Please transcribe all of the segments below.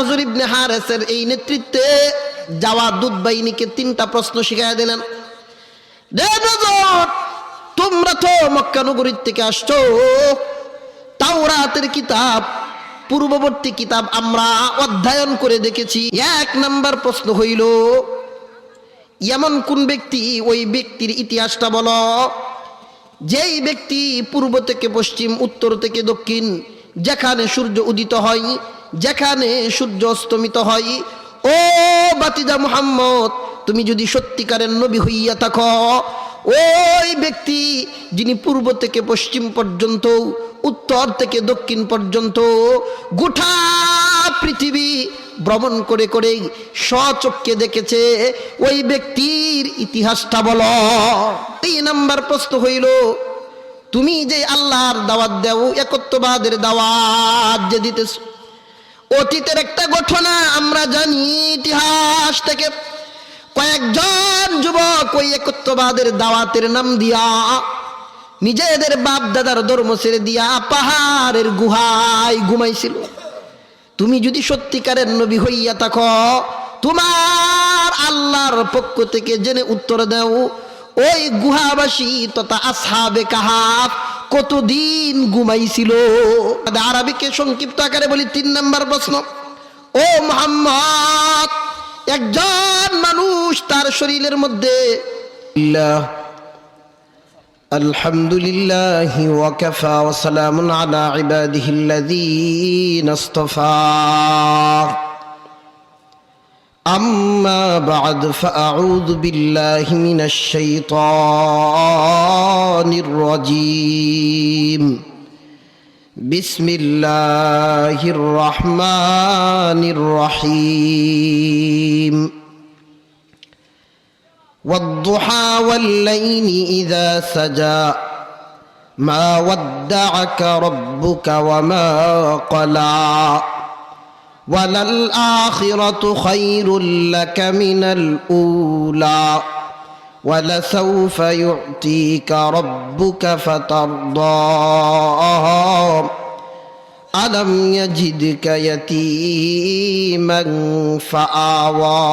নাজর ইবনে হারেসের এই নেতৃত্বে যাওয়া দূত বাহিনীকে 3টা প্রশ্ন শিখাইয়া দিলেন। তোমরা তো মক্কা নগরীর থেকে আসছো, তাওরাতের কিতাব পূর্ববর্তী কিতাব আমরা অধ্যয়ন করে দেখেছি। 1 নাম্বার প্রশ্ন হইল, এমন কোন ব্যক্তি, ওই ব্যক্তির ইতিহাসটা বলো যেই ব্যক্তি পূর্ব থেকে পশ্চিম, উত্তর থেকে দক্ষিণ, যেখানে সূর্য উদিত হয়, যেখানে সূর্য অস্তমিত হয়, ও বাতিজা মুহাম্মদ, তুমি যদি সত্যিকারের নবী হইয়া থাকো, ওই ব্যক্তি যিনি পূর্ব থেকে পশ্চিম পর্যন্ত, উত্তর থেকে দক্ষিণ পর্যন্ত গোটা পৃথিবী ভ্রমণ করে করে স্বচক্ষে দেখেছে, ওই ব্যক্তির ইতিহাসটা বলো। 3 নাম্বার প্রশ্ন হইল, তুমি যে আল্লাহর দাওয়াত দাও, একত্ববাদের দাওয়াত যে দিতেছ, অতীতের একটা ঘটনা আমরা জানি ইতিহাস থেকে। কয়েকজন যুবক ওই একত্ববাদের দাওয়াতের নাম দিয়া নিজেদের বাপ দাদার ধর্ম ছেড়ে দিয়া পাহাড়ের গুহায় ঘুমাইছিল। তুমি যদি সত্যিকারের নবী হইয়া থাকো, তোমার আল্লাহর পক্ষ থেকে জেনে উত্তর দাও, ওই গুহাবাসী তথা আসহাবে কাহাফ কতদিন ঘুমাইছিল? আরবিকে সংক্ষিপ্ত আকারে বলি। 3 নাম্বার প্রশ্ন, ও মুহাম্মদ, একজন মানুষ তার শরীরের মধ্যে আলহামদুলিল্লাহি ওয়া কাফা ওয়া সালামুন আলা ইবাদিহিল্লাযীনা ইসতাফা, আম্মা বা'দ, ফাআউযু বিল্লাহি মিনাশ শাইতানির রাজীম। বিসমিল্লাহির রহমানির রহিম। والضحى والليل إذا سجى ما ودعك ربك وما قلى وللآخرة خير لك من الأولى ولسوف يعطيك ربك فترضى ألم يجدك يتيما فآوى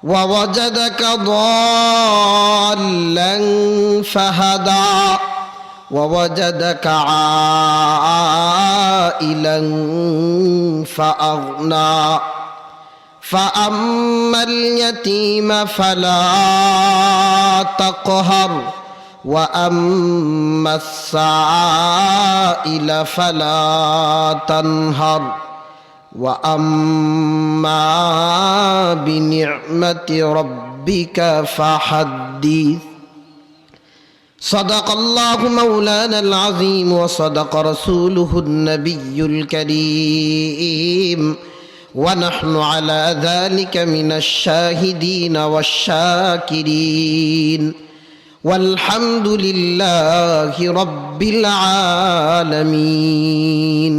ووجدك ضالا فهدى ووجدك عائلا فأغنى فأما اليتيم فلا تقهر وأما السائل فلا تنهر وأما بنعمة ربك فحدث. صدق الله مولانا العظيم وصدق رسوله النبي الكريم ونحن على ذلك من الشاهدين والشاكرين والحمد لله رب العالمين.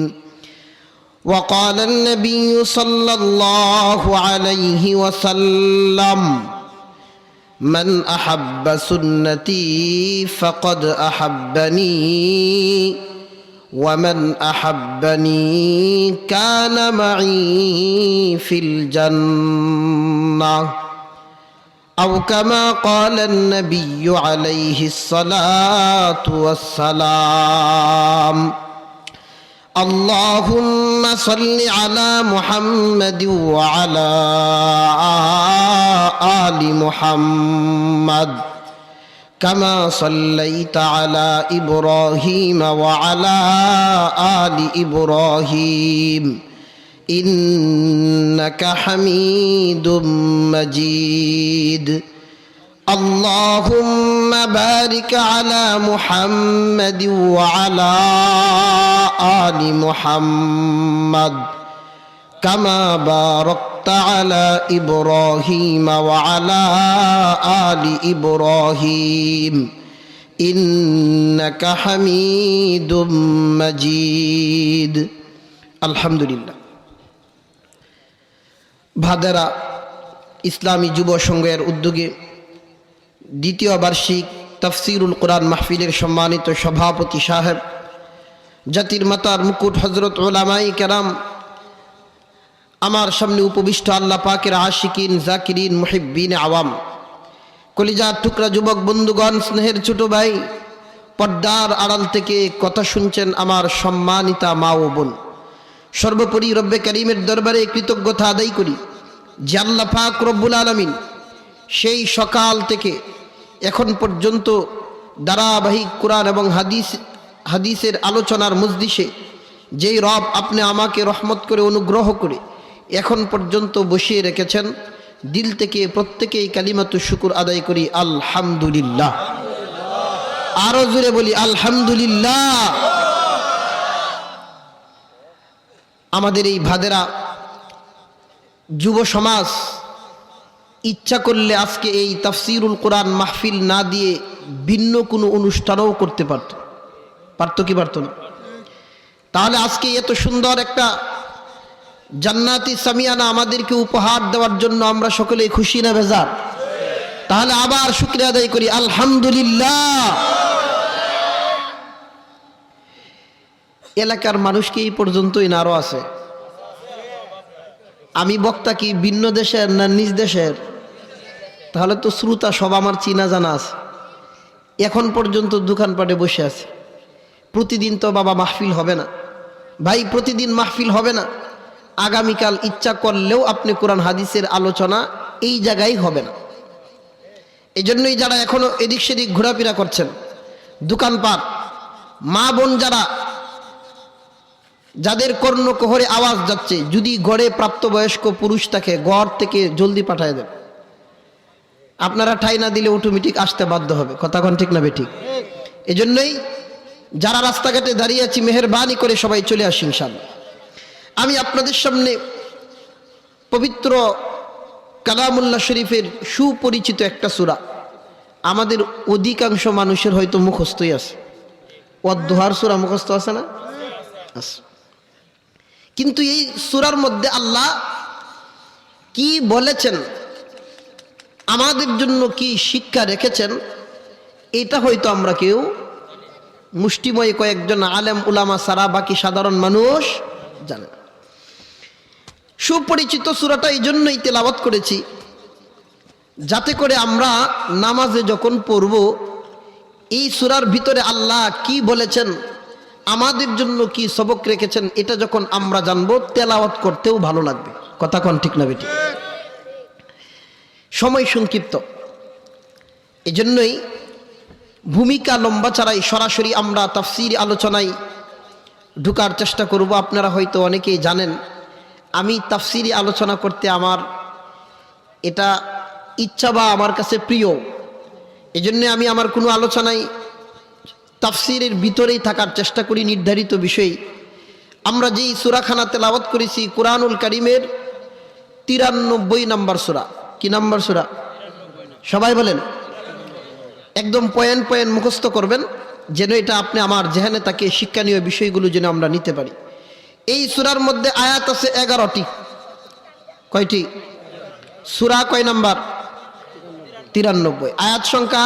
وقال النبي صلى الله عليه وسلم من أحب سنتي فقد أحبني ومن أحبني كان معي في الجنة أو كما قال النبي عليه الصلاة والسلام. اللهم صل على محمد وعلى آل محمد كما صليت على إبراهيم وعلى آل إبراهيم إنك حميد مجيد. اللهم بارك على محمد وعلى آل محمد كما باركت على إبراهيم وعلى آل إبراهيم إنك حميد مجيد. الحمد لله. ভাদেরা ইসলামী যুব সংঘের উদ্যোগে দ্বিতীয় বার্ষিক তাফসিরুল কোরআন মাহফিলের সম্মানিত সভাপতি সাহেব, জাতির মাতার মুকুট হজরত উলামায়ে কেরাম আমার সামনে উপবিষ্ট আল্লাহ পাকের আশিকিন, জাকিরিন, মুহিব্বিন আওয়াম, কলিজার টুকরা যুবক বন্ধুগণ, স্নেহের ছোট ভাই, পর্দার আড়াল থেকে কথা শুনছেন আমার সম্মানিতা মা ও বোন, সর্বোপরি রব্বে করিমের দরবারে কৃতজ্ঞতা আদায় করি যে আল্লাহ পাক রব্বুল আলামিন সেই সকাল থেকে এখন পর্যন্ত ধারাবাহিক কোরআন এবং হাদিসের আলোচনার মজলিসে যেই রব আপনি আমাকে রহমত করে অনুগ্রহ করে এখন পর্যন্ত বসিয়ে রেখেছেন, দিল থেকে প্রত্যেকেই কালিমাতু শুকুর আদায় করি আলহামদুলিল্লাহ। আরো জোরে বলি আলহামদুলিল্লাহ। আমাদের এই ভাদেরা যুব সমাজ ইচ্ছা করলে আজকে এই তাফসিরুল কোরআন মাহফিল না দিয়ে ভিন্ন কোনো অনুষ্ঠানও করতে পারতো কি পারতো না? তাহলে আজকে এত সুন্দর একটা জান্নাতি সামিয়ানা আমাদেরকে উপহার দেওয়ার জন্য আমরা সকলেই খুশি না বেজার? তাহলে আবার শুকরিয়া আদায় করি আলহামদুলিল্লাহ। এলাকার মানুষ কি এই পর্যন্তই না আরো আছে? আমি বক্তা কি ভিন্ন দেশের না নিজ দেশের? তাহলে তো শ্রোতা সব আমার চিনা জানা আছে। এখন পর্যন্ত দোকানপাটে বসে আছে। প্রতিদিন তো বাবা মাহফিল হবে না ভাই, প্রতিদিন মাহফিল হবে না। আগামীকাল ইচ্ছা করলেও আপনি কোরআন হাদিসের আলোচনা এই জায়গায় হবে না। এই জন্যই যারা এখনো এদিক সেদিক ঘোরাফেরা করছেন, দোকানপাট, মা বোন যাদের কর্ণকোহরে আওয়াজ যাচ্ছে, যদি ঘরে প্রাপ্তবয়স্ক পুরুষ থাকে ঘর থেকে জলদি পাঠায় দেন। আপনারা ঠাই না দিলে অটোমেটিক আসতে বাধ্য হবে। কথা কোন ঠিক না বেঠিক? এই জন্যই যারা রাস্তাঘাটে দাঁড়িয়ে আছি মেহেরবানি করে সবাই চলে আসি ইনশাআল্লাহ। আমি আপনাদের সামনে পবিত্র কালামুল্লাহ শরীফের সুপরিচিত একটা সূরা, আমাদের অধিকাংশ মানুষের হয়তো মুখস্থই আছে। ওয়াদ-দুহার সূরা মুখস্থ আছে না? আছে। কিন্তু এই সূরার মধ্যে আল্লাহ কি বলেছেন, আমাদের জন্য কি শিক্ষা রেখেছেন, এটা হয়তো আমরা কেউ মুষ্টিময় কয়েকজন আলেম উলামা ছাড়া বাকি সাধারণ মানুষ জানে না। সুপরিচিত সূরাটা এই জন্যই তেলাওয়াত করেছি যাতে করে আমরা নামাজে যখন পড়ব এই সূরার ভিতরে আল্লাহ কি বলেছেন, আমাদের জন্য কি সবক রেখেছেন, এটা যখন আমরা জানবো তেলাওয়াত করতেও ভালো লাগবে। কথা কোন ঠিক না বেটি? সময় সংক্ষিপ্ত, এজন্যই ভূমিকা লম্বা ছাড়াই সরাসরি আমরা তাফসীর আলোচনায় ঢোকার চেষ্টা করব। আপনারা হয়তো অনেকেই জানেন আমি তাফসীরি আলোচনা করতে আমার এটা ইচ্ছা বা আমার কাছে প্রিয়। এজন্য আমি আমার কোনো আলোচনায় তাফসীরের ভিতরেই থাকার চেষ্টা করি নির্ধারিত বিষয়। আমরা যেই সূরাখানা তেলাওয়াত করেছি কুরআনুল কারীমের 93 নম্বর সূরা। কি নাম্বার সূরা? সবাই বলেন, একদম পয়েন্ট মুখস্থ করবেন যেন এটা আপনি আমার জেহেনে তাকে শিক্ষণীয় বিষয়গুলো যেন আমরা নিতে পারি। এই সূরার মধ্যে আয়াত আছে 11টি। কয়টি? সূরা কয় নাম্বার? 93। আয়াত সংখ্যা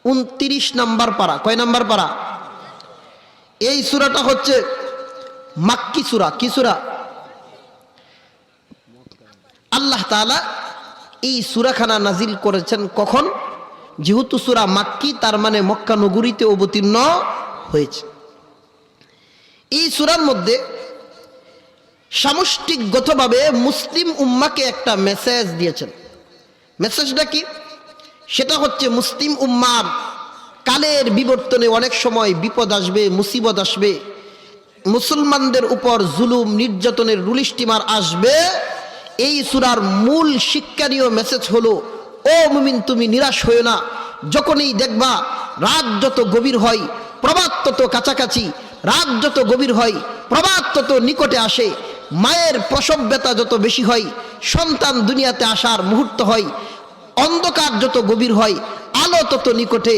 29 নাম্বার পারা। কয় নাম্বার পারা? এই সূরাটা হচ্ছে মাক্কি সূরা। কি সূরা? আল্লাহ তাআলা এই সূরাখানা নাজিল করেছেন কখন? যেহেতু সূরা মাক্কি, তার মানে মক্কা নগরীতে অবতীর্ণ হয়েছে। এই সূরার মধ্যে সামষ্টিকগতভাবে মুসলিম উম্মাহকে একটা মেসেজ দিয়েছেন। মেসেজটা কি? সেটা হচ্ছে মুসলিম উম্মার কালের বিবর্তনে অনেক সময় বিপদ আসবে, মুসিবত আসবে, মুসলমানদের উপর জুলুম নির্যাতনের রুল স্টিমার আসবে। এই সূরার মূল শিক্ষণীয় মেসেজ হলো, ও মুমিন তুমি নিরাশ হয়ো না। যখনই দেখবা রাত যত গভীর হয় প্রভাত তত কাছাকাছি, রাত যত গভীর হয় প্রভাত তত নিকটে আসে, মায়ের প্রসব ব্যথা যত বেশি হয় সন্তান দুনিয়াতে আসার মুহূর্ত হয়, অন্ধকার যত গভীর হয় আলো তত নিকটে।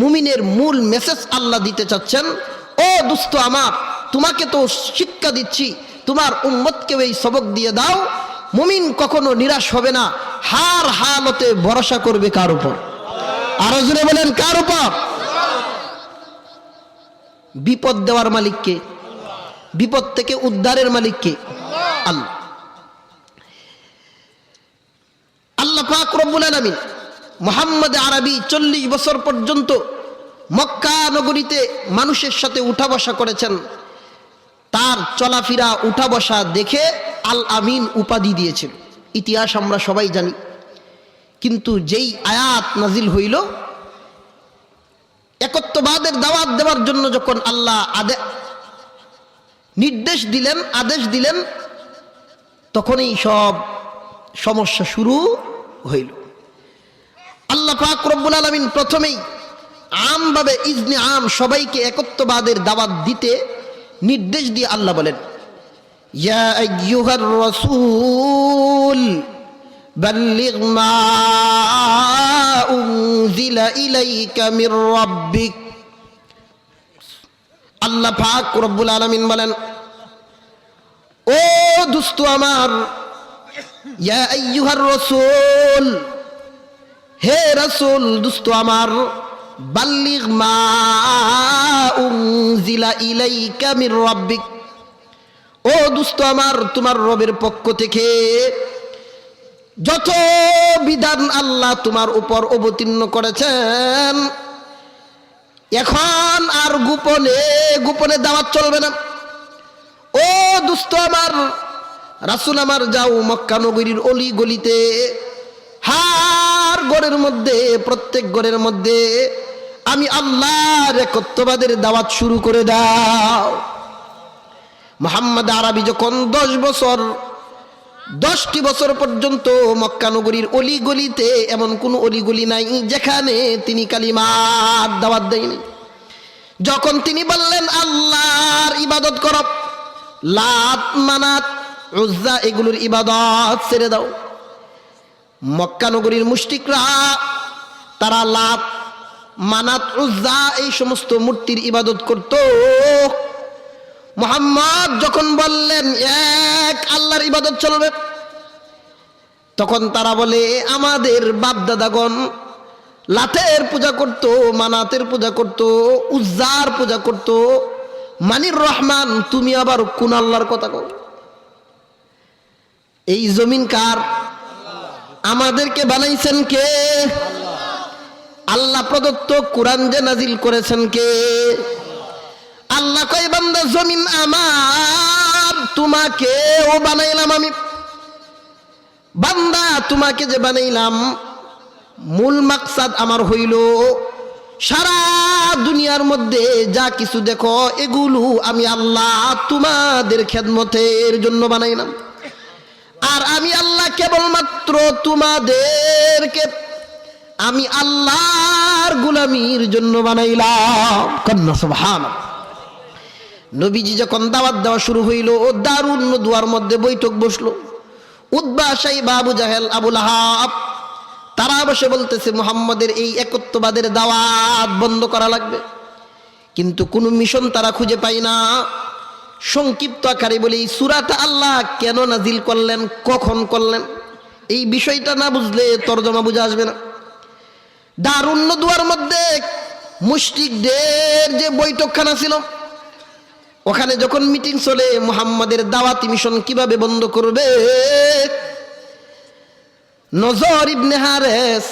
মুমিনের মূল মেসেজ আল্লাহ দিতে চাচ্ছেন, ও দোস্ত আমার, তোমাকে তো শিক্ষা দিচ্ছি, তোমার উম্মতকেও এই সবক দিয়ে দাও। মুমিন কখনো নিরাশ হবে না, হার হালতে ভরসা করবে কার উপর? আরো জোরে বলেন, কার উপর? বিপদ দেওয়ার মালিককে, বিপদ থেকে উদ্ধারের মালিককে, আল্লাহ। আল্লাহ পাক রব্বুল আলামিন মুহাম্মদ আরবি 40 বছর পর্যন্ত মক্কা নগরীতে মানুষের সাথে উঠা বসা করেছেন। তার চলাফেরা উঠা বসা দেখে আল আমিন উপাধি দিয়েছিল। ইতিহাস আমরা সবাই জানি। কিন্তু যেই আয়াত নাজিল হইল একত্ববাদের দাওয়াত দেওয়ার জন্য, যখন আল্লাহ নির্দেশ দিলেন, আদেশ দিলেন, তখনই সব সমস্যা শুরু হইল। আল্লাহ পাক রব্বুল আলামিন প্রথমেই আমভাবে ইজনে আম সবাইকে একত্ববাদের দাওয়াত দিতে নির্দেশ দিয়ে আল্লাহ বলেন, ইয়া আইয়ুহার রাসূল বাল্লিগ মা উনজিলা ইলাইকা মির রাব্বিক। আল্লাহ পাক রব্বুল আলামিন বলেন, ও দোস্ত আমার, ইয়া আইয়ুহার রাসূল, হে রাসূল, দোস্ত আমার, বাল্লিগ মা উনজিলা ইলাইকা মির রাব্বিক, ও দোস্ত আমার, তোমার রবের পক্ষ থেকে যত বিধান আল্লাহ তোমার উপর অবতীর্ণ করেছেন, এখন আর গোপনে গোপনে দাওয়াত চলবে না। ও দোস্ত আমার, রাসূল আমার, যাও মক্কা নগরীর অলি গলিতে, হার ঘরের মধ্যে, প্রত্যেক ঘরের মধ্যে আমি আল্লাহর একত্ববাদের দাওয়াত শুরু করে দাও। মুহাম্মদ আরবি যখন 10টি বছর পর্যন্ত মক্কা নগরীর অলি গলিতে, এমন কোন অলি গলি নাই যেখানে তিনি কালিমার দাওয়াত দেয়নি। যখন তিনি বললেন আল্লাহর ইবাদত করো, লাত মানাত উজ্জা এগুলোর ইবাদত ছেড়ে দাও, মক্কা নগরীর মুশরিকরা তারা লাত মানাত উজ্জা এই সমস্ত মূর্তির ইবাদত করত। মুহাম্মদ যখন বললেন এক আল্লাহর ইবাদত চলবে, তখন তারা বলে আমাদের বাপ দাদাগণ লাতের পূজা করত, মানাতের পূজা করত, উজ্জার পূজা করত, মানির রহমান, তুমি আবার কোন আল্লাহর কথা কও? এই জমিন কার? আমাদেরকে বানাইছেন কে? আল্লাহ প্রদত্ত কোরআন যে নাজিল করেছেন কে? আল্লাহ কয়, বান্দা জমিন আমার, তোমাকেও বানাইলাম আমি। বান্দা তোমাকে যে বানাইলাম, মূল মাকসাদ আমার হইল সারা দুনিয়ার মধ্যে যা কিছু দেখো এগুলো আমি আল্লাহ তোমাদের খেদমতের জন্য বানাইলাম। আর আমি আল্লাহ কেবলমাত্র তোমাদেরকে আমি আল্লাহর গোলামির জন্য বানাইলাম। কন্যা সুবহানাল্লাহ। নবীজি যখন দাওয়াত দেওয়া শুরু হইল, দারুন দুয়ার মধ্যে বৈঠক বসলো। উতবা, সাইবা, আবু জাহেল, আবু লাহাব তারা বসে বলতেছে মুহাম্মদের এই একত্ববাদের দাওয়াত বন্ধ করা লাগবে, কিন্তু কোনো মিশন তারা খুঁজে পায় না। সংক্ষিপ্ত আকারে বলি, এই সূরাটা আল্লাহ কেন নাজিল করলেন, কখন করলেন, এই বিষয়টা না বুঝলে তরজমা বুঝা আসবে না। দারুন দুয়ার মধ্যে মুশরিকদের যে বৈঠকখানা ছিল, ওখানে যখন মিটিং চলে মুহাম্মাদের দাওয়াতি মিশন কিভাবে বন্ধ করবে, নজর ইবনে হারেস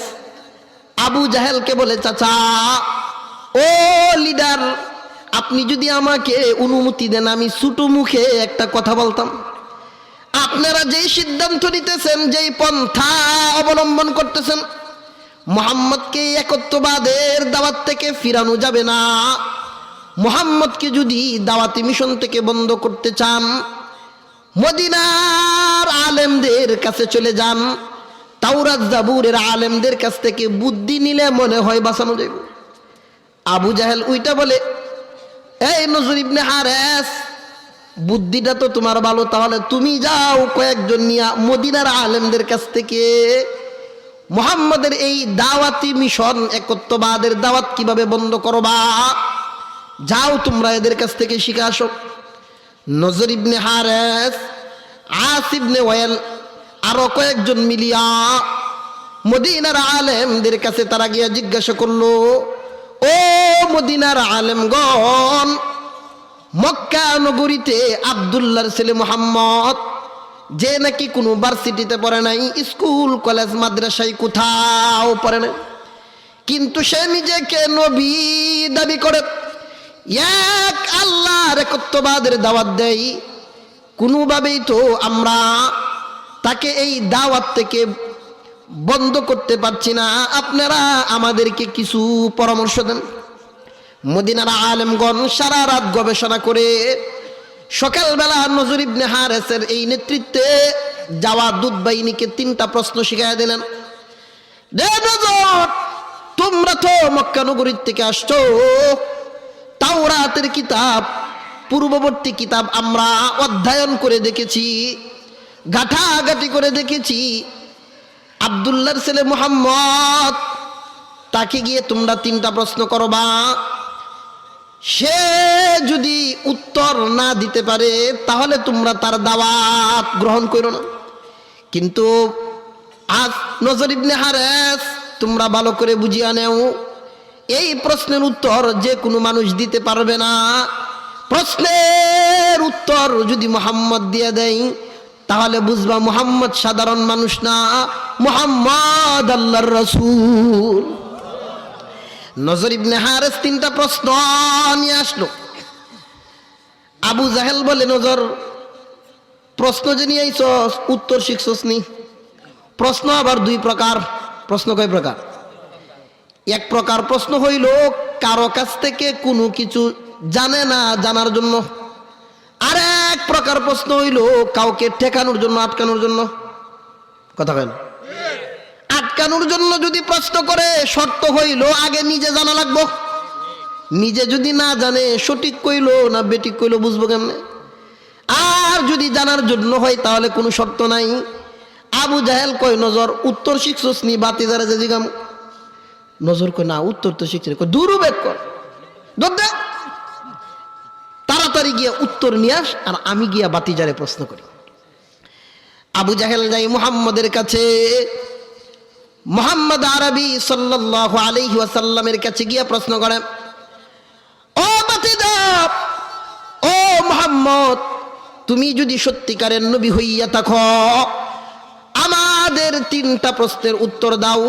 আবু জাহেলকে বলে, চাচা, ও লিডার, আপনি যদি আমাকে অনুমতি দেন আমি ছোট মুখে একটা কথা বলতাম। আপনারা যেই সিদ্ধান্ত নিতেছেন, যেই পন্থা অবলম্বন করতেছেন, মুহাম্মদকে একত্ববাদের দাওয়াত থেকে ফিরানো যাবে না। মুহাম্মদকে যদি দাওয়াতি মিশন থেকে বন্ধ করতে চান, মদিনার আলেমদের কাছে চলে যান, তাওরাত জাবুরের আলেমদের কাছ থেকে বুদ্ধি নিলে মনে হয় বাঁচানো যাবে। আবু জাহেল উইটা বলে, এই নজর ইবনে হারেস, বুদ্ধিটা তো তোমার ভালো, তাহলে তুমি যাও কয়েকজন নিয়ে মদিনার আলেমদের কাছ থেকে মুহাম্মদের এই দাওয়াতি মিশন একত্ববাদের দাওয়াত কিভাবে বন্ধ করবা, যাও তোমরা এদের কাছ থেকে শিখে আসো। নজর ইবনে হারেস, আস ইবনে ওয়াইল, আরো কয়েকজন মিলিয়া মদিনার আলেমদের কাছে তারা গিয়া জিজ্ঞাসা করলো, ও মদিনার আলেমগণ, মক্কা নগরীতে আব্দুল্লাহর ছেলে মুহাম্মদ যে নাকি কোনো ভার্সিটিতে পড়ে নাই, স্কুল কলেজ মাদ্রাসায় কোথাও পড়ে নাই, কিন্তু সে নিজেকে নবী দাবি করে, এক আল্লাহর একত্ববাদের দাওয়াত দেয়, কোনোভাবেই তো আমরা তাকে এই দাওয়াত থেকে বন্ধ করতে পারছি না। আপনারা আমাদেরকে কিছু পরামর্শ দেন। মদিনার আলেমগণ সারা রাত গবেষণা করে সকালবেলা নজর ইবনে হারেসের এই নেতৃত্বে যাওয়া দূত বাহিনীকে 3টা প্রশ্ন শিখাইয়া দিলেন। তোমরা তো মক্কা নগরীর থেকে আসছো, তাওরাতের কিতাব, পূর্ববর্তী কিতাব আমরা অধ্যয়ন করে দেখেছি, ঘাটাঘাটি করে দেখেছি, আব্দুল্লাহর ছেলে মুহাম্মদ, তাকে গিয়ে তোমরা 3টা প্রশ্ন করবা, সে যদি উত্তর না দিতে পারে তাহলে তোমরা তার দাওয়াত গ্রহণ করো না। কিন্তু আজ নজর ইবনে হারেস, তোমরা ভালো করে বুঝিয়া নেও, এই প্রশ্নের উত্তর যে কোনো মানুষ দিতে পারবে না। প্রশ্নের উত্তর যদি মুহাম্মদ দিয়ে দেয় তাহলে বুঝবা মুহাম্মদ সাধারণ মানুষ না, মুহাম্মদ আল্লাহর রাসূল। নজর ইবনে হারেস 3টা প্রশ্ন নিয়ে আসলো। আবু জাহেল বলে, নজর, প্রশ্ন যে নিয়ে আইছস উত্তর শিখছস নি? প্রশ্ন আবার 2 প্রকার। প্রশ্ন কয় প্রকার? এক প্রকার প্রশ্ন হইল কারো কাছ থেকে কোনো কিছু জানে না জানার জন্য, আর এক প্রকার প্রশ্ন হইল কাউকে ঠেকানোর জন্য, আটকানোর জন্য। কথা কয় না? আটকানোর জন্য যদি প্রশ্ন করে, শর্ত হইল আগে নিজে জানা লাগবো। নিজে যদি না জানে সঠিক কইলো না বেঠিক কইলো বুঝবো কেমনে? আর যদি জানার জন্য হয় তাহলে কোনো শর্ত নাই। আবু জাহেল কয়, নজর, উত্তর শিখছস নি? বাতি যারা যে জিগাম। নজর কয়, না, উত্তর তো শিখছি না। দূরও বেক কর, তাড়াতাড়ি গিয়া উত্তর নিয়ে আস, আর আমি গিয়া বাতিজারে প্রশ্ন করি। আবু জাহেল যাই মুহাম্মদের কাছে, মুহাম্মদ আরবি সাল্লাল্লাহু আলাইহি ওয়াসাল্লামের কাছে গিয়া প্রশ্ন করে, ও বাতিজা, ও মুহাম্মদ, তুমি যদি সত্যিকারের নবী হইয়া থাকো, আমাদের 3টা প্রশ্নের উত্তর দাও।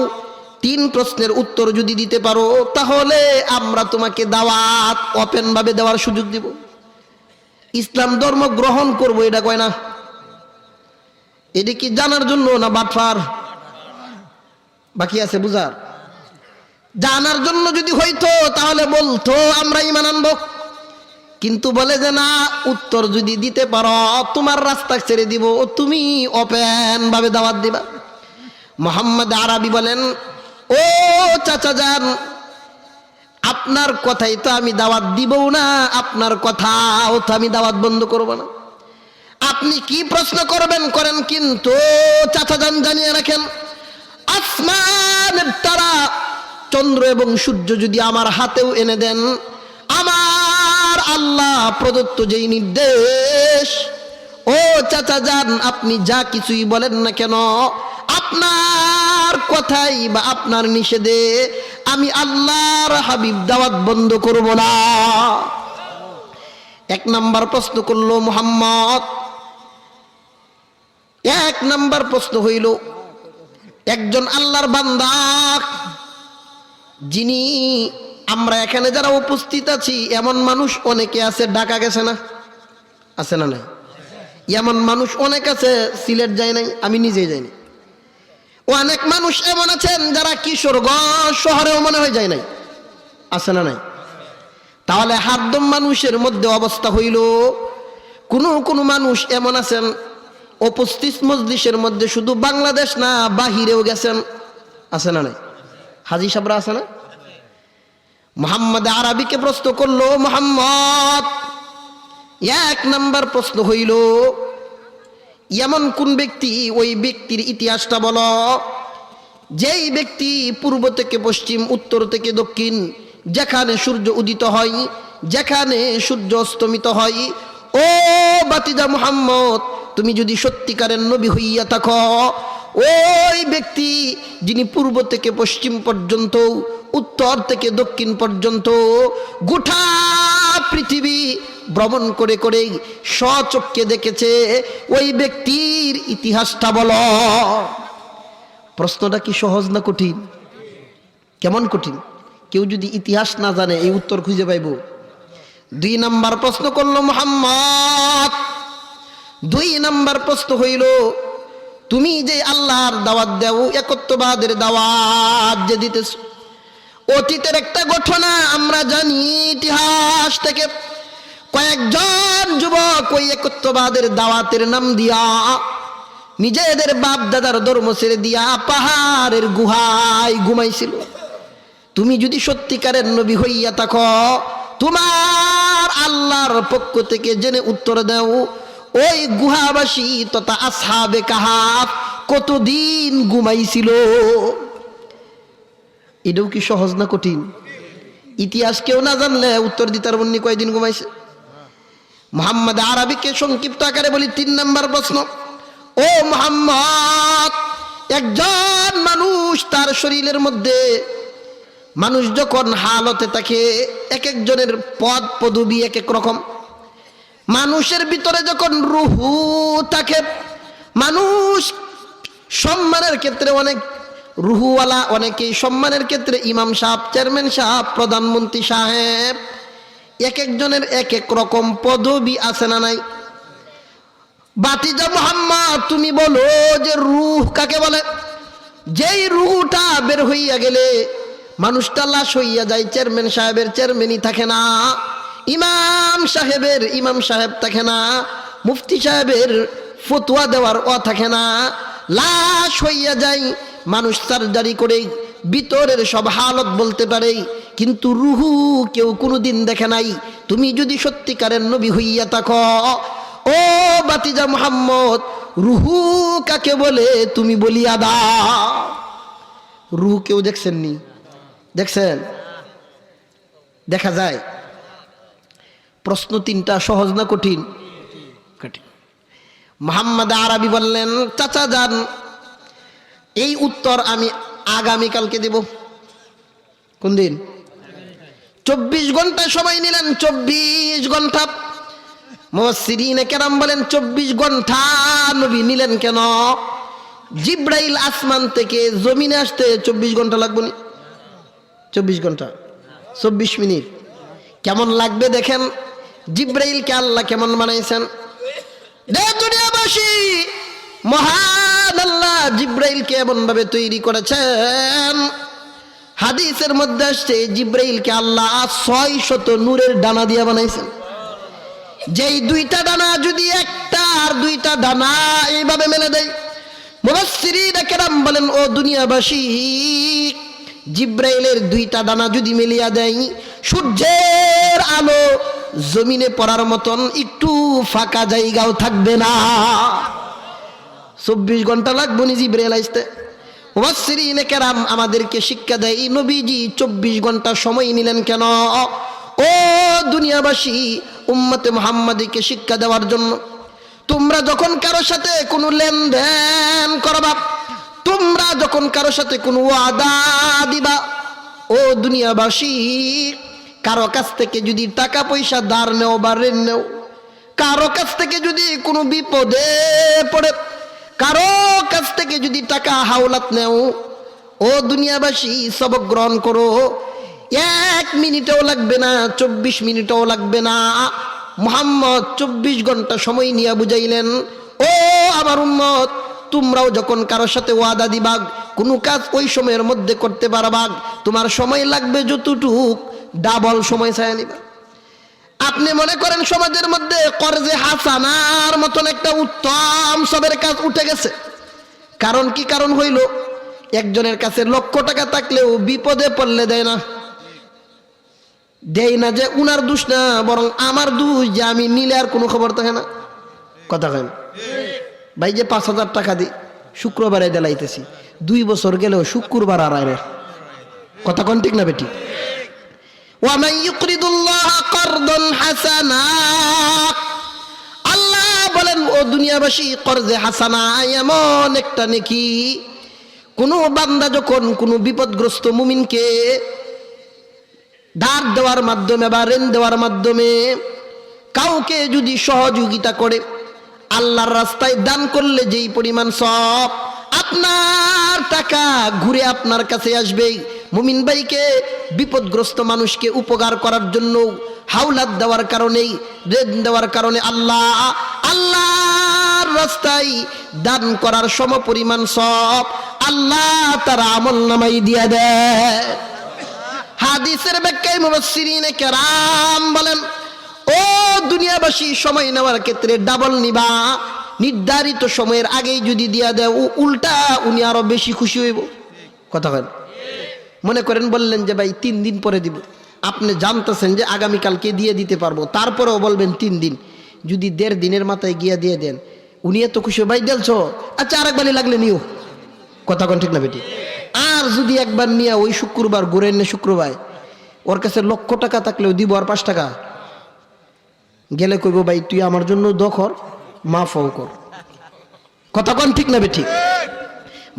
3 প্রশ্নের উত্তর যদি দিতে পারো তাহলে আমরা তোমাকে দাওয়াত ওপেন ভাবে দেওয়ার সুযোগ দিব, ইসলাম ধর্ম গ্রহণ করব। এটা কয় না? এটা কি জানার জন্য না বাটফার? বাকি আছে বুঝার। জানার জন্য যদি হইতো তাহলে বলতো আমরা ঈমান আনবো, কিন্তু বলে যে না, উত্তর যদি দিতে পারো তোমার রাস্তা ছেড়ে দিব, তুমি ওপেন ভাবে দাওয়াত দিবা। মুহাম্মদ আরবি বলেন, ও চাচা যান, আপনার কথাই তো আমি দাওয়াত দিবও না, আপনার কথাও তো আমি দাওয়াত বন্ধ করব না। আপনি কি প্রশ্ন করবেন করেন, কিন্তু চাচা যান জানিয়ে রাখেন, আসমানের তারা, চন্দ্র এবং সূর্য যদি আমার হাতেও এনে দেন, আমার আল্লাহ প্রদত্ত যেই নির্দেশ, ও চাচা যান, আপনি যা কিছুই বলেন না কেন, আপনার কথাই বা আপনার নিষেধে আমি আল্লাহর হাবিব দাওয়াত বন্ধ করব না। 1 নাম্বার প্রশ্ন করলো মুহাম্মদ। 1 নাম্বার প্রশ্ন হইল, একজন আল্লাহর বান্দা, যিনি, আমরা এখানে যারা উপস্থিত আছি এমন মানুষ অনেকে আছে, ঢাকা গেছে না? আছে না? নাই? এমন মানুষ অনেক আছে সিলেট যায় নাই, আমি নিজেই যাইনি। অনেক মানুষ এমন আছেন যারা কিশোরগঞ্জ শহরেও মনে হয় যায় নাই, আছে না? নাই? তাহলে হারদম মানুষের মধ্যে অবস্থা হইল, কোন মানুষ এমন আছেন উপস্থিত মজলিসের মধ্যে শুধু বাংলাদেশ না বাহিরেও গেছেন, আছে না? নাই? হাজী সাহেবরা আছে না? মুহাম্মদ আরবিকে প্রশ্ন করলো, মুহাম্মদ, 1 নাম্বার প্রশ্ন হইল, এমন কোন ব্যক্তি, ওই ব্যক্তির ইতিহাসটা বলো, যেই ব্যক্তি পূর্ব থেকে পশ্চিম, উত্তর থেকে দক্ষিণ, যেখানে সূর্য উদিত হয়, যেখানে সূর্য অস্তমিত হয়, ও বাতিজা মুহাম্মদ, তুমি যদি সত্যিকারের নবী হইয়া থাকো, ওই ব্যক্তি যিনি পূর্ব থেকে পশ্চিম পর্যন্ত, উত্তর থেকে দক্ষিণ পর্যন্ত গোটা পৃথিবী ভ্রমণ করে করে স্বচক্ষে দেখেছে, ওই ব্যক্তির ইতিহাসটা বলো। প্রশ্নটা কি সহজ না কঠিন? কেমন কঠিন? কেউ যদি ইতিহাস না জানে এই উত্তর খুঁজে পাইব? 2 নাম্বার প্রশ্ন করলো মুহাম্মদ। 2 নাম্বার প্রশ্ন হইল, তুমি যে আল্লাহর দাওয়াত দাও, একত্ববাদের দাওয়াত যে দিতেছ, অতীতের একটা ঘটনা আমরা জানি ইতিহাস থেকে। কয়েকজন যুবক ওই একত্ববাদের দাওয়াতের নাম দিয়া নিজেদের বাপ দাদার ধর্ম ছেড়ে দিয়া পাহাড়ের গুহায় ঘুমাইছিল। তুমি যদি সত্যিকারের নবী হইয়া থাকো, তোমার আল্লাহর পক্ষ থেকে জেনে উত্তর দাও, ওই গুহাবাসী তথা আসহাবে কাহাফ কতদিন ঘুমাইছিল? এটাও কি সহজ না কঠিন? ইতিহাস কেউ না জানলে উত্তর দিতে পারবেন না কয়দিন ঘুমাইছে। মুহাম্মদ আরবিকে সংক্ষিপ্ত আকারে বলি। 3 নাম্বার প্রশ্ন, ও মুহাম্মদ, একজন মানুষ তার শরীরের মধ্যে, মানুষ যখন হালতে থাকে, এক একজনের পদ পদবি এক এক রকম। মানুষের ভিতরে যখন রুহু থাকে, মানুষ সম্মানের ক্ষেত্রে অনেক রুহুওয়ালা, অনেকেই সম্মানের ক্ষেত্রে ইমাম সাহেব, চেয়ারম্যান সাহেব, প্রধানমন্ত্রী সাহেব, এক একজনের এক এক রকম পদবি আছে না নাই? বাতিজা মুহাম্মদ, তুমি বলো যে রূহ কাকে বলে? যেই রুহটা বের হইয়া গেলে মানুষটা লাশ হইয়া যায়, চেয়ারম্যান সাহেবের চেয়ারম্যানই থাকে না, ইমাম সাহেবের ইমাম সাহেব থাকে না, মুফতি সাহেবের ফতোয়া দেওয়ার থাকে না, লাশ হইয়া যায়। মানুষ সার্জারি করে ভিতরের সব হালত বলতে পারে, কিন্তু রুহু কেউ কোনোদিন দেখে নাই। তুমি যদি সত্যিকারের নবী হইয়া থাকো, ও বাতিজা মুহাম্মদ, রুহু কাকে বলে তুমি বলিয়া দাও। রুহু কেউ দেখছেন নি? দেখছেন? দেখা যায়। প্রশ্ন 3টা সহজ না কঠিন? কঠিন। মুহাম্মদ আরবি বললেন, চাচা যান, এই উত্তর আমি আগামীকালকে দেব। কোন দিন? 24 ঘন্টা সময় নিলেন। 24 ঘন্টা। মুফাসসিরিনে কেরাম বলেন 24 ঘন্টা নবী নিলেন কেন? জিব্রাইল আসমান থেকে জমিনে আসতে 24 ঘন্টা লাগবে না? 24 ঘন্টা 24 মিনিট। কেমন লাগবে দেখেন জিব্রাইলকে আল্লাহ কেমন বানাইছেন। দুনিয়াবাসী, মহান আল্লাহ জিব্রাইলকে এমন ভাবে তৈরি করেছেন, হাদিসের মধ্যে আসছে জিব্রাইলকে আল্লাহ 600 নূরের ডানা দিয়ে বানাইছেন। যেই 2টা ডানা যদি একটা আর 2টা ডানা এইভাবে মেলে দেয়, মুফাসসিরিনে কেরাম বলেন, ও দুনিয়াবাসী, জিব্রাইলের 2টা ডানা যদি মিলিয়া দেয়, সূর্যের আলো জমিনে পড়ার মতন একটু ফাঁকা জায়গাও থাকবে না। 24 ঘন্টা লাগবে নি জিব্রাইল আসতে। মুফাসসিরিনে কেরাম আমাদেরকে শিক্ষা দেয়, নবীজি 24 ঘন্টা সময় নিলেন কেন? ও দুনিয়াবাসী, উম্মতে মুহাম্মাদীকে শিক্ষা দেওয়ার জন্য। তোমরা যখন কারো সাথে কোনো লেনদেন করবা, তোমরা যখন কারো সাথে কোনো ওয়াদা দিবা, ও দুনিয়াবাসী, কারো কাছ থেকে যদি টাকা পয়সা ধার নেও বা ঋণ নেও, কারো কাছ থেকে যদি কোনো বিপদে পড়ে, কারো কাছ থেকে যদি টাকা হাওলাত নেও, ও দুনিয়াবাসী সবক গ্রহণ করো। 1 মিনিটও লাগবে না, 24 মিনিটও লাগবে না। মুহাম্মদ 24 ঘন্টা সময় নিয়ে বুঝাইলেন, ও আমার উম্মত, তোমরাও যখন কারোর সাথে ওয়াদা দিবা, কোনো কাজ ওই সময়ের মধ্যে করতে পারবা, তোমার সময় লাগবে যতটুক, ডাবল সময় চাই নিবা। আপনি মনে করেন সমাজের মধ্যে কর্জে হাসানার মতন একটা উত্তম সবের কাজ উঠে গেছে। কারণ কি? কারণ হইল একজনের কাছে লক্ষ টাকা থাকলেও বিপদে পড়লে দেয় না। দেয় না যে উনার দোষ না, বরং আমার দোষ যে আমি নিলে আর কোনো খবর থাকে না। কথা কেন ভাই? যে 5,000 টাকা দিই শুক্রবারে দেলাইতেছি, 2 বছর গেলেও শুক্রবার আর আয়। কথা কোন ঠিক না বেটি? ওয়ামান ইউকরিদুল্লাহ কারদান হাসানা, আল্লাহ বলেন, ও দুনিয়াবাসী, কর্জে হাসানা এমন একটা নেকি, কোন বান্দা যখন কোনো বিপদগ্রস্ত মুমিনকে ধার দেওয়ার মাধ্যমে বা ঋণ দেওয়ার মাধ্যমে কাউকে যদি সহযোগিতা করে, আল্লাহর রাস্তায় দান করলে যেই পরিমাণ সওয়াব, আপনার টাকা ঘুরে আপনার কাছে আসবে। মুমিন ভাইকে, বিপদগ্রস্ত মানুষকে উপকার করার জন্য হাওলাত দেওয়ার কারণে, ঋণ দেওয়ার কারণে আল্লাহর রাস্তায় দান করার সমপরিমাণ সওয়াব আল্লাহ তার আমলনামায় দিয়া দেয়। হাদিসের ব্যাখ্যায় মুফাসসিরিনে কেরাম বলেন, ও দুনিয়াবাসী, সময় নেওয়ার ক্ষেত্রে ডাবল নিবা। নির্ধারিত সময়ের আগেই যদি দিয়া দেয়, উল্টা উনি আরো বেশি খুশি হইব। কথা বলেন। মনে করেন বললেন যে ভাই 3 দিন পরে দিব, আপনি জানতেছেন যে আগামীকালকে দিয়ে দিতে পারবো, তারপরেও বলবেন 3 দিন। যদি 1.5 দিনের মাথায় গিয়া দিয়ে দেন, উনি এত খুশি, ভাই দেলছো, আচ্ছা আরেকবারই লাগলে নিও। কথা কোন ঠিক না বেটি? আর যদি একবার নিয়ে ওই শুক্রবার ঘুরে এনে শুক্রবার ওর কাছে লক্ষ টাকা থাকলেও দিব আর 5 টাকা গেলে কইব, ভাই তুই আমার জন্য দখর, মাফও কর। কথা কোন ঠিক না বেটি?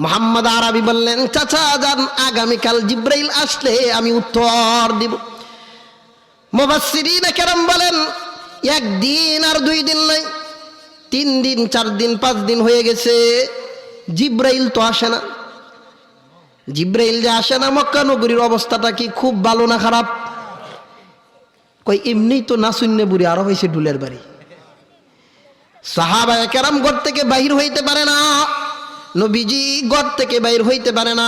মুহাম্মদ আরবি বললেন, চাচা যান, আগামীকাল জিব্রাইল আসলে আমি উত্তর দিব। মুফাসসিরিনে কেরাম বলেন, 1 দিন আর 2 দিন নয়, 3 দিন 4 দিন 5 দিন হয়ে গেছে, জিব্রাইল তো আসে না। জিব্রাইল যে আসে না, মক্কা নগরীর অবস্থাটা কি খুব ভালো না খারাপ? কই এমনি তো না শূন্য বুড়ি, আরো হয়েছে ডুলের বাড়ি। সাহাবায়ে কেরাম ঘর থেকে বাহির হইতে পারে না, নবীজি ঘর থেকে বাহির হইতে পারে না।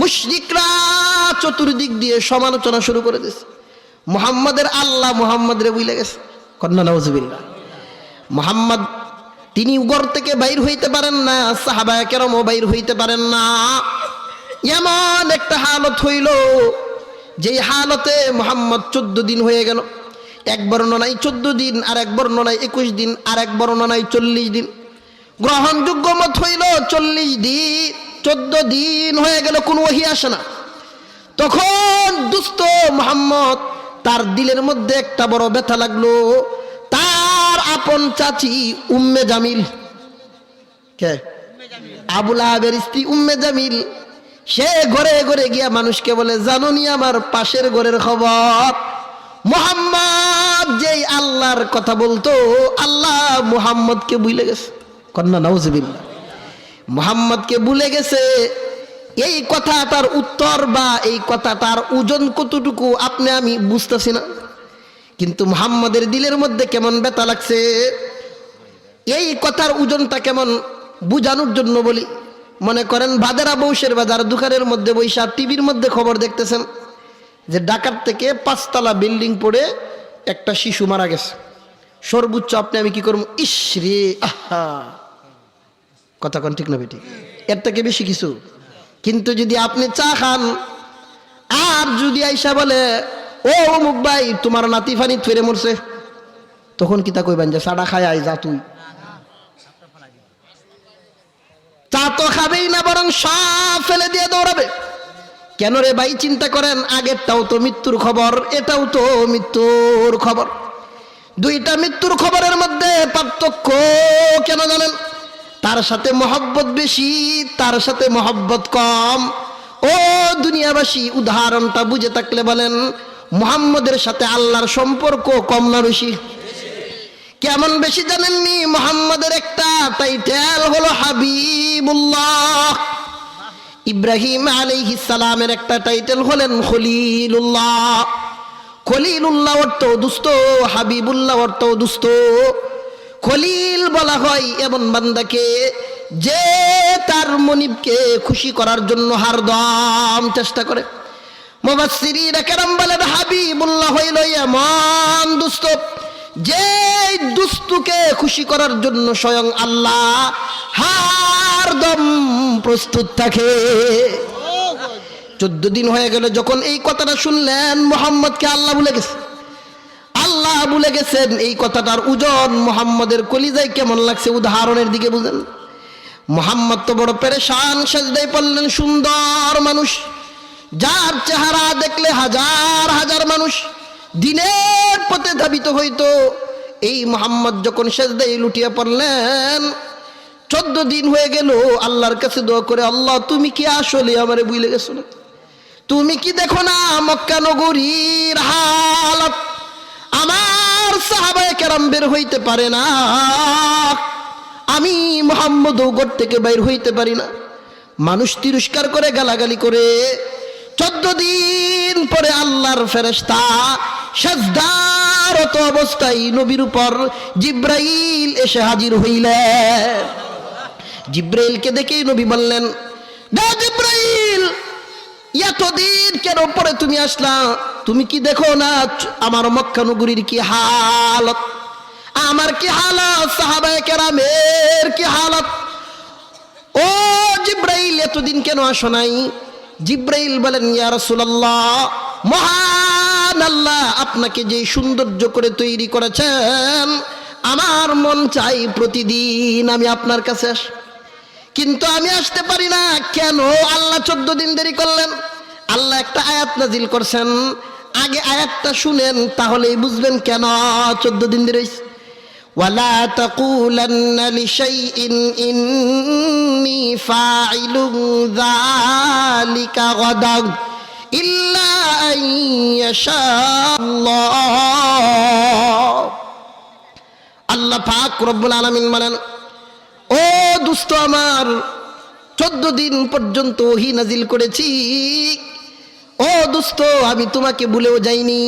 মুশরিকরা চতুর্দিক দিয়ে সমালোচনা শুরু করে দিয়েছে। মুহাম্মাদের আল্লাহ মুহাম্মাদরে বুইলা গেছে। কন্না নাউজুবিল্লাহ। মুহাম্মদ তিনি ঘর থেকে বাইর হইতে পারেন না, সাহাবায়ে কেরামও বাইর হইতে পারেন না। এমন একটা হালত হইল, যেই হালতে মুহাম্মদ 14 দিন হয়ে গেল। এক বর্ণনায় 14 দিন, আর এক বর্ণনায় 21 দিন, আর এক বর্ণনায় 40 দিন। গ্রহণযোগ্য মত হইল 40 দিন। 14 দিন হয়ে গেল, কোন ওহী আসে না। তখন দুস্থ মুহাম্মদ, তার দিলের মধ্যে একটা বড় ব্যথা লাগলো। তার আপন চাচি উম্মে জামিল, কে? আবু লাহাবের স্ত্রী উম্মে জামিল, সে ঘরে ঘরে গিয়া মানুষকে বলে, জানোনি আমার পাশের ঘরের খবর? মুহাম্মদ যেই আল্লাহর কথা বলতো, আল্লাহ মুহাম্মদকে ভুলে গেছে। কন্না নাউজুবিল্লাহ। মুহাম্মদকে ভুলে গেছে। এই কথাটার উত্তর বা এই কথাটার ওজন কতটুকু আপনি আমি বুঝতেছি না, কিন্তু মুহাম্মদের দিলের মধ্যে কেমন ব্যথা লাগছে। এই কথার ওজনটা কেমন বুঝানোর জন্য বলি। মনে করেন ভাদেরা বৌশের বাজার দোকানের মধ্যে বৈশা টিভির মধ্যে খবর দেখতেছেন যে ঢাকার থেকে 5 তলা বিল্ডিং পড়ে একটা শিশু মারা গেছে। সর্বোচ্চ আপনি আমি কি করব? ইস রে, আহা। কথা কোন ঠিক না বেটি? এর থেকে বেশি কিছু। কিন্তু যদি আপনি চা খান, আর যদি আইসা বলে, ও অমুক ভাই তোমার নাতি ফানি ফেরে মরছে, তখন কি তা কইবেন যে চাটা খায় আই যা তুই? চা তো খাবেই না, বরং সব ফেলে দিয়ে দৌড়াবে। কেন রে ভাই? চিন্তা করেন, আগেরটাও তো মৃত্যুর খবর, এটাও তো মৃত্যুর খবর। দুইটা মৃত্যুর খবরের মধ্যে পার্থক্য কেন জানেন? তার সাথে মহব্বত বেশি, তার সাথে মহব্বত কম। ও দুনিয়াবাসী, উদাহরণটা বুঝে থাকলে বলেন, মুহাম্মদের সাথে আল্লাহর সম্পর্ক কম না বেশি? কেমন বেশি জানেননি? মুহাম্মদের একটা টাইটেল হলো হাবিবুল্লাহ। ইব্রাহিম আলাইহিস সালামের একটা টাইটেল হলেন খলিলুল্লাহ। খলিলুল্লাহ অর্থ দুস্থ, হাবিবুল্লাহ অর্থ দুস্থ। খলিল বলা হয় এমন বান্দাকে যে তার মনিবকে খুশি করার জন্য হরদম চেষ্টা করে। মুফাসসিরিনে কেরাম বলেন, হাবিবুল্লাহ হইল এমন দুস্থ যে দুস্থকে খুশি করার জন্য স্বয়ং আল্লাহ হরদম প্রস্তুত থাকে। 14 দিন হয়ে গেল যখন এই কথাটা শুনলেন, মুহাম্মদকে আল্লাহ ভুলে গেছে। আল্লাহ ভুলে গেছেন, এই কথাটার ওজন মুহাম্মদের কলিজায় কেমন লাগছে উদাহরণের দিকে বুঝেন। মুহাম্মদ তো বড় পেরেশান, সেজদায় পড়লেন। সুন্দর মানুষ, যার চেহারা দেখলে হাজার হাজার মানুষ দিনের পথে ধাবিত হইতো। এই মুহাম্মদ যখন সেজদায় লুটিয়ে পড়লেন, 14 দিন হয়ে গেল আল্লাহর কাছে দোয়া করে, আল্লাহ তুমি কি আসলে আমারে ভুলে গেছো না? তুমি কি দেখো না মক্কা নগরীর হালত? আমার সাহাবায়ে কেরাম বের হইতে পারে না, আমি মুহাম্মদও ঘর থেকে বাইর হইতে পারি না। মানুষ তিরস্কার করে, গালাগালি করে। 14 দিন পরে আল্লাহর ফেরেশতা সাজদারত অবস্থায় নবীর উপর জিব্রাইল এসে হাজির হইলেন। জিব্রাইলকে দেখেই নবী বললেন, দা জিব্রাইল, এতদিন কেন পরে তুমি আসলা? তুমি কি দেখো না আমার মক্কা নগরীর কি হালত, আমার কি হালত, সাহাবায়ে কেরামের কি হালত? ও জিব্রাইল, এতদিন কেন আসো নাই? জিব্রাইল বলেন, ইয়া রাসূলুল্লাহ, মহান আল্লাহ আপনাকে যে সৌন্দর্য করে তৈরি করেছেন, আমার মন চাই প্রতিদিন আমি আপনার কাছে আসি, কিন্তু আমি আসতে পারি না। কেন আল্লাহ 14 দিন দেরি করলেন? আল্লাহ একটা আয়াত নাজিল করছেন, আগে আয়াতটা শুনেন, তাহলেই বুঝবেন কেন 14 দিন দেরি হয়েছে। ওয়ালা তাকুলান্না লিশাইইন ইন্নী ফাইলুন যালিকা গাদান ইল্লা আন ইয়াশাআল্লাহ। আল্লাহ পাক রব্বুল আলামিন বলেন, ও দুস্থ আমার, 14 দিন পর্যন্ত ওহী নাজিল করেছি। ও দুস্থ, আমি তোমাকে ভুলেও যাইনি।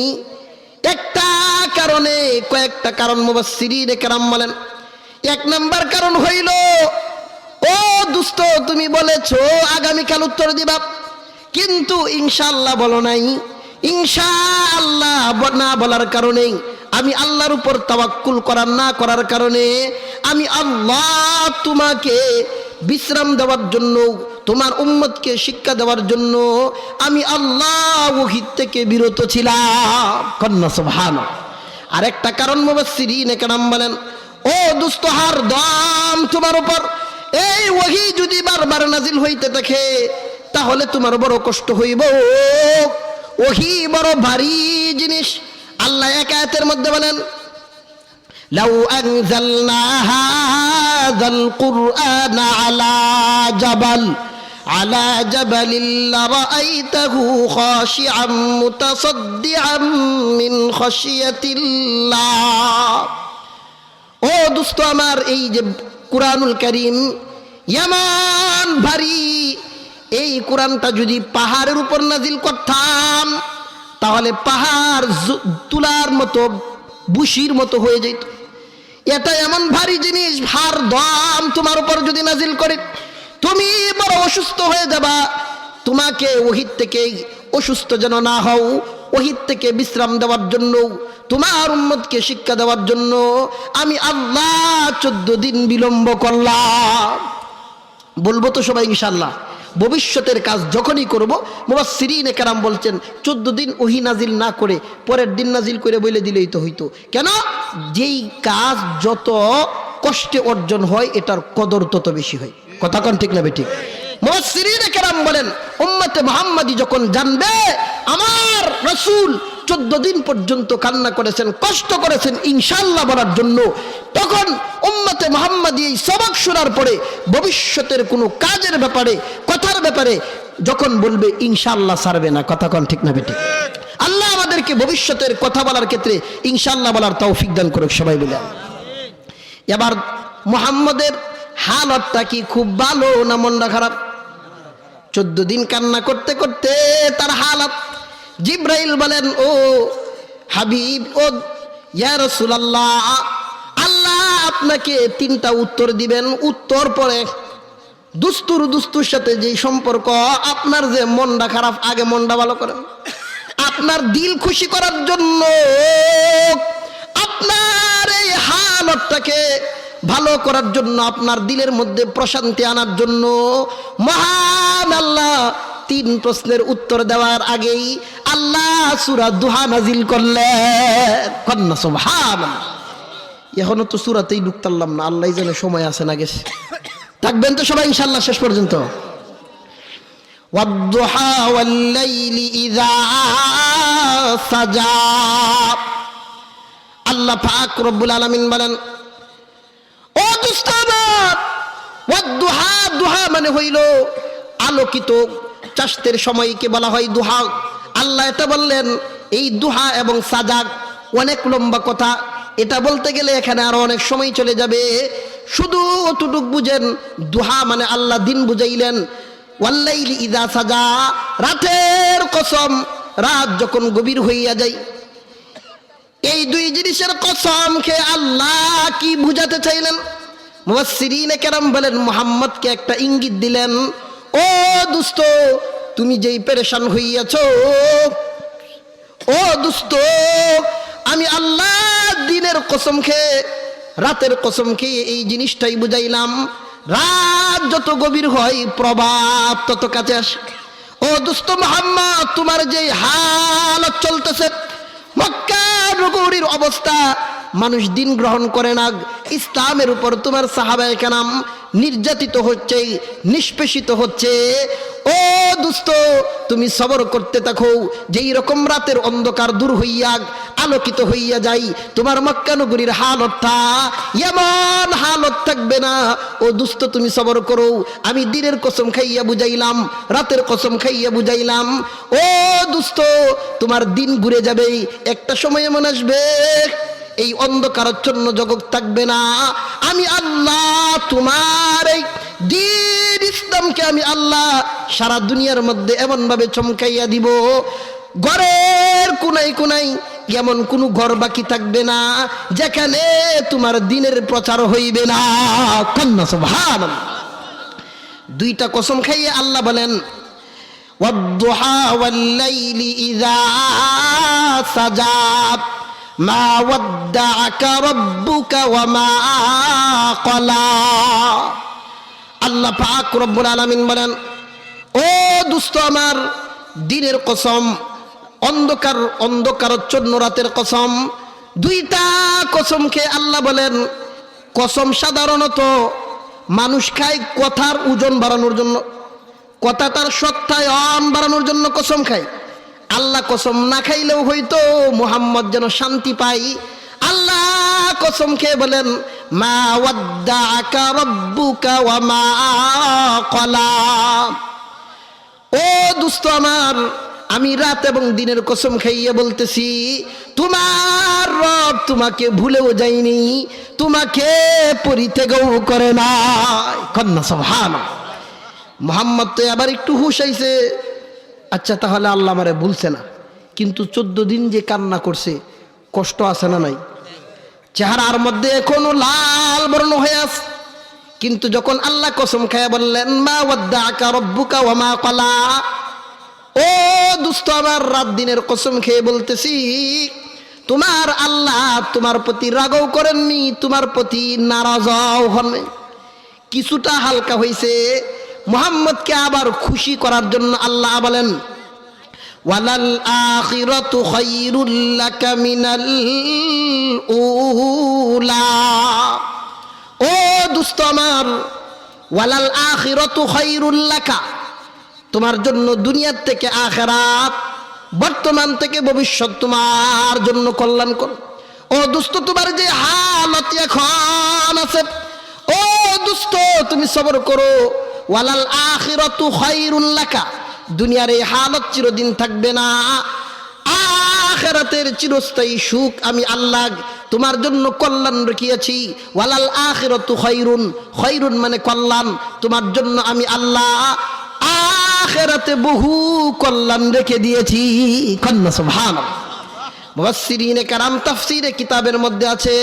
একটা কারণে, কয়েকটা কারণ মুফাসসিরিনে কেরাম বলেন। 1 নাম্বার কারণ হইল, ও দুস্থ, তুমি বলেছো আগামীকাল উত্তর দিবা, কিন্তু ইনশাআল্লাহ বলো নাই। ইনশাআল্লাহ না বলার কারণে, আমি আল্লাহর উপর তাওয়াক্কুল না করার কারণে, আমি আল্লাহ তোমাকে বিশ্রাম দেওয়ার জন্য, তোমার উম্মতকে শিক্ষা দেওয়ার জন্য আমি আল্লাহ ওহী থেকে বিরত ছিলাম। কন্না সুবহানাল্লাহ। আরেকটা কারণ মুফাসসিরিনে কেরাম বলেন, ও দুস্থ হার দম, তোমার উপর এই ওহী যদি বারবার নাজিল হইতে থাকে, তাহলে তোমার বড় কষ্ট হইব। ওহী বড় ভারী জিনিস। আল্লাহ এক আয়াতের মধ্যে বলেন, লাউ আনজালনা হাযাল কুরআনা আলা জাবালিন লারাআইতাহু খাশিআম মুতাসাদ্দিআম মিন খাশিয়াতিল্লাহ। ও দোস্ত আমার, এই যে কুরআনুল কারীম এমন ভারী, এই কোরআনটা যদি পাহাড়ের উপর নাজিল করতাম, তাহলে পাহাড় তুলার মতো, বুশির মতো হয়ে যেত। এটা এমন ভারী জিনিস, ভার দম তোমার উপর যদি নাজিল করে, তুমি বড় অসুস্থ হয়ে যাবা। তোমাকে ওহী থেকে অসুস্থ যেন না হও, ওহী থেকে বিশ্রাম দেওয়ার জন্য, তোমার উম্মতকে শিক্ষা দেওয়ার জন্য আমি আল্লাহ 14 দিন বিলম্ব করলাম। বলবো তো সবাই ইনশাআল্লাহ। ভবিষ্যতের কাজ যখনই করব, মুফাসসিরিনে কেরাম বলছেন 14 দিন ওহী নাজিল না করে পরের দিন নাজিল করে বলে দিলেই তো হইতো। কেন? যেই কাজ যত কষ্টে অর্জন হয়, এটার কদর তত বেশি হয়। কথা কোন ঠিক না বেঠিক? মুফাসসিরিনে কেরাম বলেন, উম্মতে মুহাম্মাদি যখন জানবে আমার রাসূল 14 দিন পর্যন্ত কান্না করেছেন, কষ্ট করেছেন ইনশাআল্লাহ বলার জন্য, তখন উম্মতে মুহাম্মাদি এই সবক শোনার পরে ভবিষ্যতের কোনো কাজের ব্যাপারে, কথার ব্যাপারে যখন বলবে, ইনশাআল্লাহ ছাড়বে না। কথা কোন ঠিক না বেঠিক? আল্লাহ আমাদেরকে ভবিষ্যতের কথা বলার ক্ষেত্রে ইনশাআল্লাহ বলার তৌফিক দান করুক, সবাই বলে। এবার মুহাম্মদের হালতটা কি খুব ভালো না মনটা খারাপ? 14 দিন কান্না করতে করতে তার হালত। জিব্রাইল বলেন, ও হাবিব, ও ইয়া রাসূলুল্লাহ, আল্লাহ আপনাকে 3টা উত্তর দিবেন। উত্তর পরে দুস্তুর সাথে যে সম্পর্ক, আপনার যে মনটা খারাপ, আগে মনটা ভালো করেন। আপনার দিল খুশি করার জন্য, আপনার এই হালতটাকে ভালো করার জন্য, আপনার দিলের মধ্যে প্রশান্তি আনার জন্য মহান আল্লাহ 3 প্রশ্নের উত্তর দেওয়ার আগেই আল্লাহ সূরা দুহা নাজিল করলেন। কন্না সুবহানাল্লাহ। এখনো তো সূরাতেই ঢুকতাম না, আল্লাহ জানে সময় আছে না গেছে। থাকবেন তো সবাই ইনশাআল্লাহ শেষ পর্যন্ত। ওয়াদ-দুহা ওয়াল-লাইলি ইযা সাজা। আল্লাহ পাক রব্বুল আলামিন বলেন, ও দুস্ত আমার, ওয়াদ-দুহা, দুহা মানে হইল আলোকিত, চাষতের সময়কে বলা হয় দুহা। আল্লাহ এটা বললেন, এই দুহা এবং সাজাগ অনেক লম্বা কথা, এটা বলতে গেলে এখানে আরো অনেক সময় চলে যাবে। শুধু অতটুক বুঝেন, দুহা মানে আল্লাহ দিন বুঝাইলেন। ওয়াল্লাইলি ইযা সাজা, রাতের কসম, রাত যখন গভীর হইয়া যায়। এই দুই জিনিসের কসম খেয়ে আল্লাহ কি বুঝাতে চাইলেন? মুফাসসিরিনে কেরাম বলেন, মুহাম্মদকে একটা ইঙ্গিত দিলেন, ও দুস্ত, তুমি যেই পেরেশান হইয়াছ, ও দুস্ত, আমি আল্লাহ দিনের কসম খেয়ে, রাতের কসম খেয়ে এই জিনিসটাই বুঝাইলাম। রাত যত গভীর হয় প্রভাব তত কাছে আসে। ও দুস্ত মুহাম্মদ, তোমার যে হালত চলতেছে, মক্কা নগরীর অবস্থা, মানুষ দিন গ্রহণ করে না, ইসলামের উপর তোমার সাহাবায়ে কেরাম নির্যাতিত হচ্ছে, নিষ্পেষিত হচ্ছে। ও দুস্ত, তুমি সবর করতে থাকো। যেই রকম রাতের অন্ধকার দূর হইয়া আলোকিত হইয়া যাই, তোমার মক্কা নগরীর হালতটা এমন হালত থাকবে না। ও দুস্ত, তুমি সবর করো। আমি দিনের কসম খাইয়া বুঝাইলাম, রাতের কসম খাইয়া বুঝাইলাম। ও দুস্ত, তোমার দিন ঘুরে যাবে, একটা সময় এমন আসবে এই অন্ধকারাচ্ছন্ন জগৎ থাকবে না। আমি আল্লাহ তোমার এই দিন ইসলামকে আমি আল্লাহ সারা দুনিয়ার মধ্যে এমন ভাবে চমকাইয়া দিব, ঘরের কোনায় কোনায় এমন কোনো ঘর বাকি থাকবে না যেখানে তোমার দিনের প্রচার হইবে না। কন্যা সুবহানাল্লাহ। দুইটা কসম খাইয়ে আল্লাহ বলেন, ওয়াদ-দুহা ওয়াল-লাইলি ইযা সাজা মা ওয়াদ্দাআকা রাব্বুকা ওয়া মা ক্বালা। আল্লাহ পাক রব্বুল আলামিন বলেন, ও দুস্ত আমার, দিনের কসম, অন্ধকারাচ্ছন্ন রাতের কসম। দুইটা কসম খেয়ে আল্লাহ বলেন, কসম সাধারণত মানুষ খায় কথার ওজন বাড়ানোর জন্য, কথাটার সত্যায়ন বাড়ানোর জন্য কসম খায়। আল্লাহ কসম না খাইলেও হয়তো মুহাম্মদ যেন শান্তি পাই। আল্লাহ কসম খেয়ে বলেন, মা ওয়াদ্দাআকা রাব্বুকা ওয়া মা ক্বালা। ও দুস্ত আমার, আমি রাত এবং দিনের কসম খাইয়ে বলতেছি, তোমার রব তোমাকে ভুলেও যায়নি, তোমাকে পরিত্যাগও করে নাই। কন্যা সুবহানাল্লাহ। মুহাম্মদ তো আবার একটু হুঁশ আইছে, আচ্ছা তাহলে আল্লাহ আমারে ভুলছে না, কিন্তু 14 দিন যে কান্না করছে, কষ্ট আছে না নাই? চেহারার মধ্যে এখনো লাল বর্ণ হয়ে আছে। কিন্তু যখন আল্লাহ কসম খায় বললেন, মা ওয়াদ্দাআকা রাব্বুকা ওয়া মা ক্বালা, ও দুস্ত আমার, রাত দিনের কসম খেয়ে বলতেছি, তোমার আল্লাহ তোমার প্রতি রাগও করেননি, তোমার প্রতি নারাজও হননি। কিছুটা হালকা হয়েছে। মুহাম্মদকে আবার খুশি করার জন্য আল্লাহ বলেন, ওয়ালাল আখিরাতু খায়রুল লাকা মিনাল উলা। ও দুস্ত আমার, ওয়ালাল আখিরাতু খায়রুল লাকা, তোমার জন্য দুনিয়ার থেকে আখিরাত, বর্তমান থেকে ভবিষ্যৎ তোমার জন্য কল্যাণকর। ও দুস্ত, তোমার যে হালত এখন আছে, ও দুস্ত, তুমি সবর করো। ওয়ালাল আখিরাতু খায়রুল লাকা, দুনিয়ার এই হালত চিরদিন থাকবে না, আখিরাতের চিরস্থায়ী সুখ আমি আল্লাহ তোমার জন্য কল্যাণ রেখেছি। ওয়ালাল আখিরাতু খায়রুন, খায়রুন মানে কল্যাণ, তোমার জন্য আমি আল্লাহ আখিরাতে বহু কল্যাণ রেখে দিয়েছি। কন্যা সুবহানাল্লাহ। মুফাসসিরিনে কেরাম তাফসীরে কিতাবের মধ্যে আছে,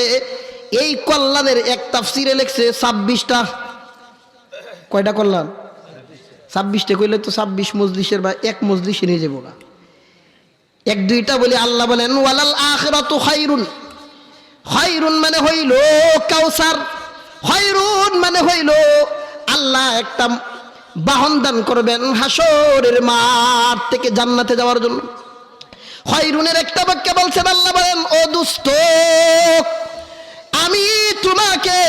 এই কল্যাণের এক তাফসীরে লেখছে 26টা। কয়টা কল্যাণ? 26টা কইলে তো 26 মজলিসের বা এক মজলিসে নিয়ে যাবো না, এক দুইটা বলে আল্লাহ বলেন, ওয়ালাল আখিরাতু খায়রুন, খায়রুন মানে হইল কাউসার, খায়রুন মানে হইল আল্লাহ একটা বাহন দান করবেন হাসরের মাঠ থেকে জান্নাতে যাওয়ার জন্য। খায়রুনের একটা বাক্য বলছেন আল্লাহ বলেন, ও দুস্ত, আমি তোমাকে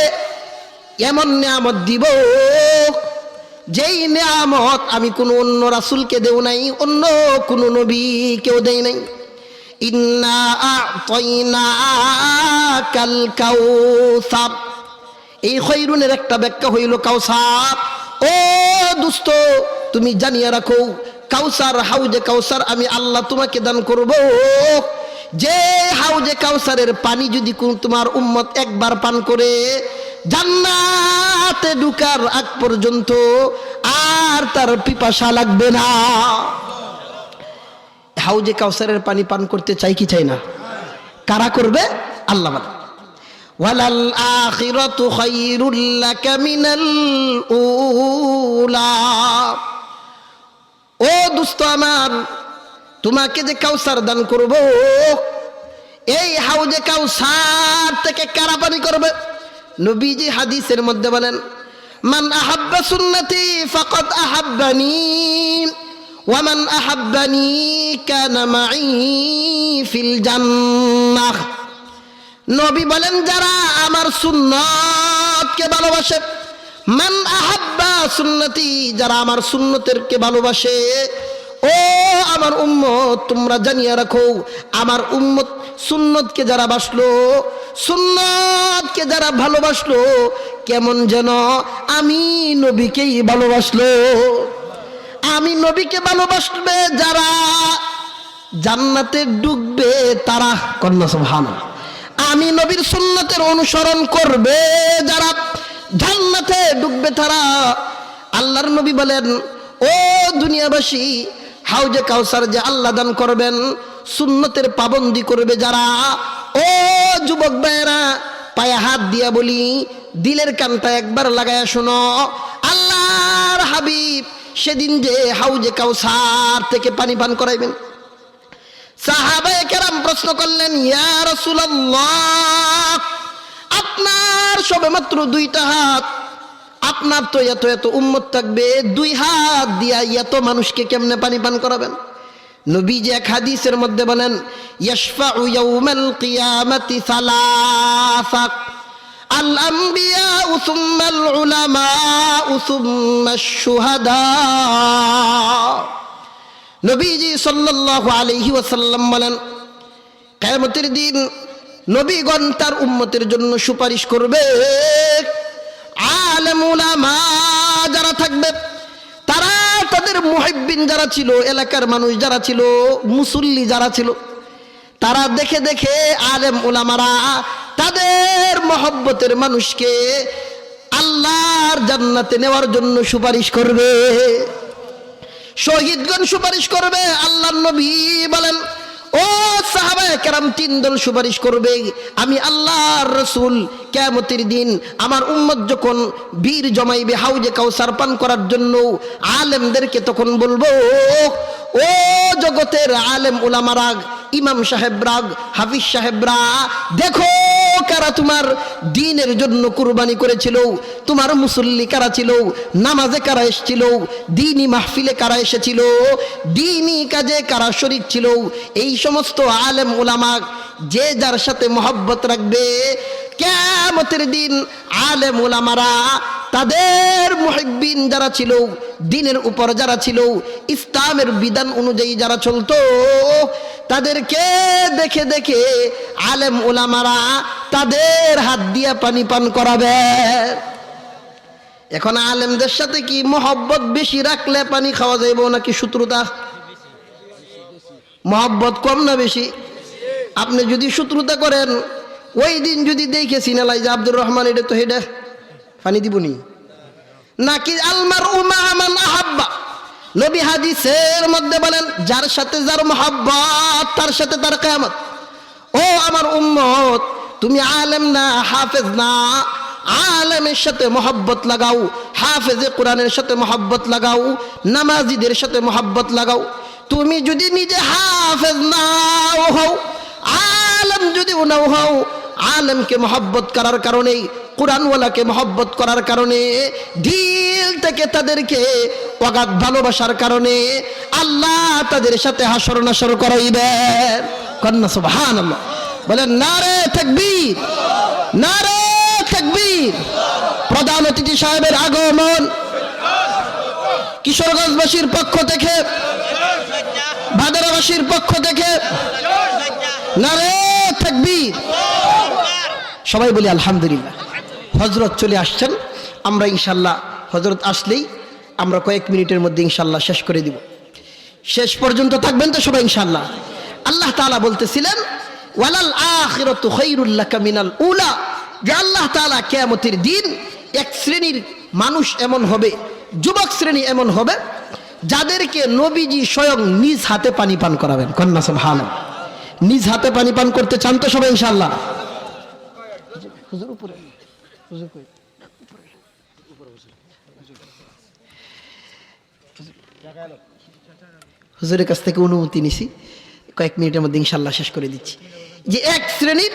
এমন নিয়ামত দিব যেই নিয়ামত আমি কোনো অন্য রাসূলকে দেও নাই, অন্য কোনো নবীকেও দেই নাই। ইন্না আ'তাইনাকাল কাউসার, এই খায়রুনের একটা ব্যাখ্যা হইল কাউসার। ও দুস্ত, তুমি জানিয়ে রাখো কাউসার, হাউজে কাউসার আমি আল্লাহ তোমাকে দান করব। যে হাউজে কাউসারের পানি যদি তোমার উম্মত একবার পান করে জান্নাতে ঢুকার আগ পর্যন্ত আর তার পিপাসা লাগবে না। হাউজে কাউসারের পানি পান করতে চাই কি চাই না? কারা করবে? আল্লাহ বলে ওয়ালাল আখিরাতু খায়রুল লাকা মিনাল উলা। ও দোস্ত আমার, তোমাকে যে কাউসার দান করব, এই হাউজে কাউসার থেকে কারা পানি করবে? নবীজি হাদিসের মধ্যে বলেন মান আহাব্বা সুন্নতি ফাকাদ আহাব্বানি ওয়া মান আহাব্বানি কানা মাই ফিল জান্নাহ। নবী বলেন যারা আমার সুন্নতকে ভালোবাসে, মান আহাব্বা সুন্নতি, যারা আমার সুন্নতেরকে ভালোবাসে, ও আমার উম্মত তোমরা জানিয়ে রাখো আমার উম্মত সুন্নতকে যারা বাসলো, সুন্নতকে যারা ভালোবাসলো, কেমন যেন আমি নবীকেই ভালোবাসলো। আমি নবীকে ভালোবাসবে যারা জান্নাতে ঢুকবে তারা, কন্যা সুবহানাল্লাহ। আমি নবীর সুন্নতের অনুসরণ করবে যারা জান্নাতে ঢুকবে তারা। আল্লাহর নবী বলেন ও দুনিয়াবাসী, হাউজে কাউসার যে আল্লাহ দান করবেন, সুন্নতের পাবন্দি করবে যারা, ও যুবক ভাইয়েরা পায়ে হাত দিয়া বলি, দিলের কানটা একবার লাগায়া শোনো, আল্লাহর হাবিব সেদিন যে হাউজে কাউসার থেকে পানি পান করাইবেন। সাহাবায়ে কেরাম প্রশ্ন করলেন ইয়া রাসূলুল্লাহ, আপনার সবেমাত্র দুইটা হাত, আপনার তো এত এত উম্মত থাকবে, দুই হাত দিয়া এত মানুষকে কেমনে পানি পান করাবেন? নবীজি এক হাদিসের মধ্যে বলেন ইয়াশফাউ ইয়াউমাল কিয়ামাতি সালাসা আল আম্বিয়া সুম্মাল উলামা সুম্মাশ শুহাদা। নবীজি সাল্লাল্লাহু আলাইহি ওয়াসাল্লাম বলেন কিয়ামতের দিন নবীগণ তার উম্মতের জন্য সুপারিশ করবে। আলেম উলামা যারা থাকবে তারা, তাদের মুহিব্বিন যারা ছিল, এলাকার মানুষ যারা ছিল, মুসল্লি যারা ছিল, তারা দেখে দেখে আলেম উলামারা তাদের মহব্বতের মানুষকে আল্লাহর জান্নাতে নেওয়ার জন্য সুপারিশ করবে। শহীদগণ সুপারিশ করবে। আল্লাহর নবী বলেন ও সাহাবায়ে কেরাম তিন দল সুপারিশ করবে। আমি আল্লাহর রাসূল কিয়ামতের দিন আমার উম্মত যখন বীর জমাইবে হাউজে কাউসার পান করার জন্য, আলেমদেরকে তখন বলবো ও জগতের আলেম উলামারা, ইমাম সাহেবরা, হাফিজ সাহেবরা, দেখো কারা তোমার দ্বীনের জন্য কুরবানি করেছিল, তোমার মুসল্লি কারা ছিল, নামাজে কারা এসেছিল, দ্বীনি মাহফিলে কারা এসেছিল, দ্বীনি কাজে কারা শরীক ছিল। এই সমস্ত আলেম উলামা যে যার সাথে মহব্বত রাখবে, কিয়ামতের দিন আলেম উলামারা তাদের মুহিব্বিন যারা ছিল, দ্বীনের উপর যারা ছিল, ইসলামের বিধান অনুযায়ী যারা চলতো, তাদেরকে দেখে দেখে আলেম উলামারা তাদের হাত দিয়া পানি পান করাবে। এখন আলেমদের সাথে কি মহব্বত বেশি রাখলে পানি খাওয়া যাইব নাকি শত্রুতা? মহব্বত কম না বেশি? আপনি যদি শত্রুতা করেন, ওই দিন যদি দেখে সিনালাই যে আব্দুর রহমান এটা তো হেডে পানি দিবনি নাকি? আলমার উমা মান আহাব্বা, নবী হাদিসের মধ্যে বলেন যার সাথে যার মহব্বত তার সাথে তার কিয়ামত। ও আমার উম্মত, তুমি আলেম না হাফেজ না, আলেমের সাথে মহব্বত লাগাও, হাফেজে কোরআনের সাথে মহব্বত লাগাও, নামাজিদের সাথে মহব্বত লাগাও। তুমি যদি নিজে হাফেজ নাও হও, আলেম যদি নাও হও, আলেমকে মহব্বত করার কারণে, কোরআনওয়ালাকে মহব্বত করার কারণে, দিল থেকে তাদেরকে অগাধ ভালোবাসার কারণে আল্লাহ তাদের সাথে হাসর নাসর করাইবেন। কন্যা সুবহানাল্লাহ বলেন নারে তাকবীর, নারে তাকবীর। প্রধান অতিথি সাহেবের আগমন কিশোরগঞ্জবাসীর পক্ষ থেকে, ভাদরাবাসীর পক্ষ থেকে নারে তাকবীর। সবাই বলি আলহামদুলিল্লাহ। হযরত চলে আসছেন, আমরা ইনশাআল্লাহ হযরত আসলেই আমরা কয়েক মিনিটের মধ্যে ইনশাল্লাহ শেষ করে দিব। শেষ পর্যন্ত থাকবেন তো সবাই ইনশাল্লাহ? আল্লাহ তাআলা বলতেছিলেন ওয়ালাল আখিরাতু খায়রুল লাকা মিনাল উলা, যে আল্লাহ তাআলা কিয়ামতের দিন এক শ্রেণীর মানুষ এমন হবে, যুবক শ্রেণী এমন হবে যাদেরকে নবীজি স্বয়ং নিজ হাতে পানি পান করাবেন। কন্যা সুবহানাল্লাহ। নিজ হাতে পানি পান করতে চান তো সবাই ইনশাআল্লাহ? হুজুরের কাছ থেকে অনুমতি নিছি, কয়েক মিনিটের মধ্যে ইনশাআল্লাহ শেষ করে দিচ্ছি। যে এক শ্রেণীর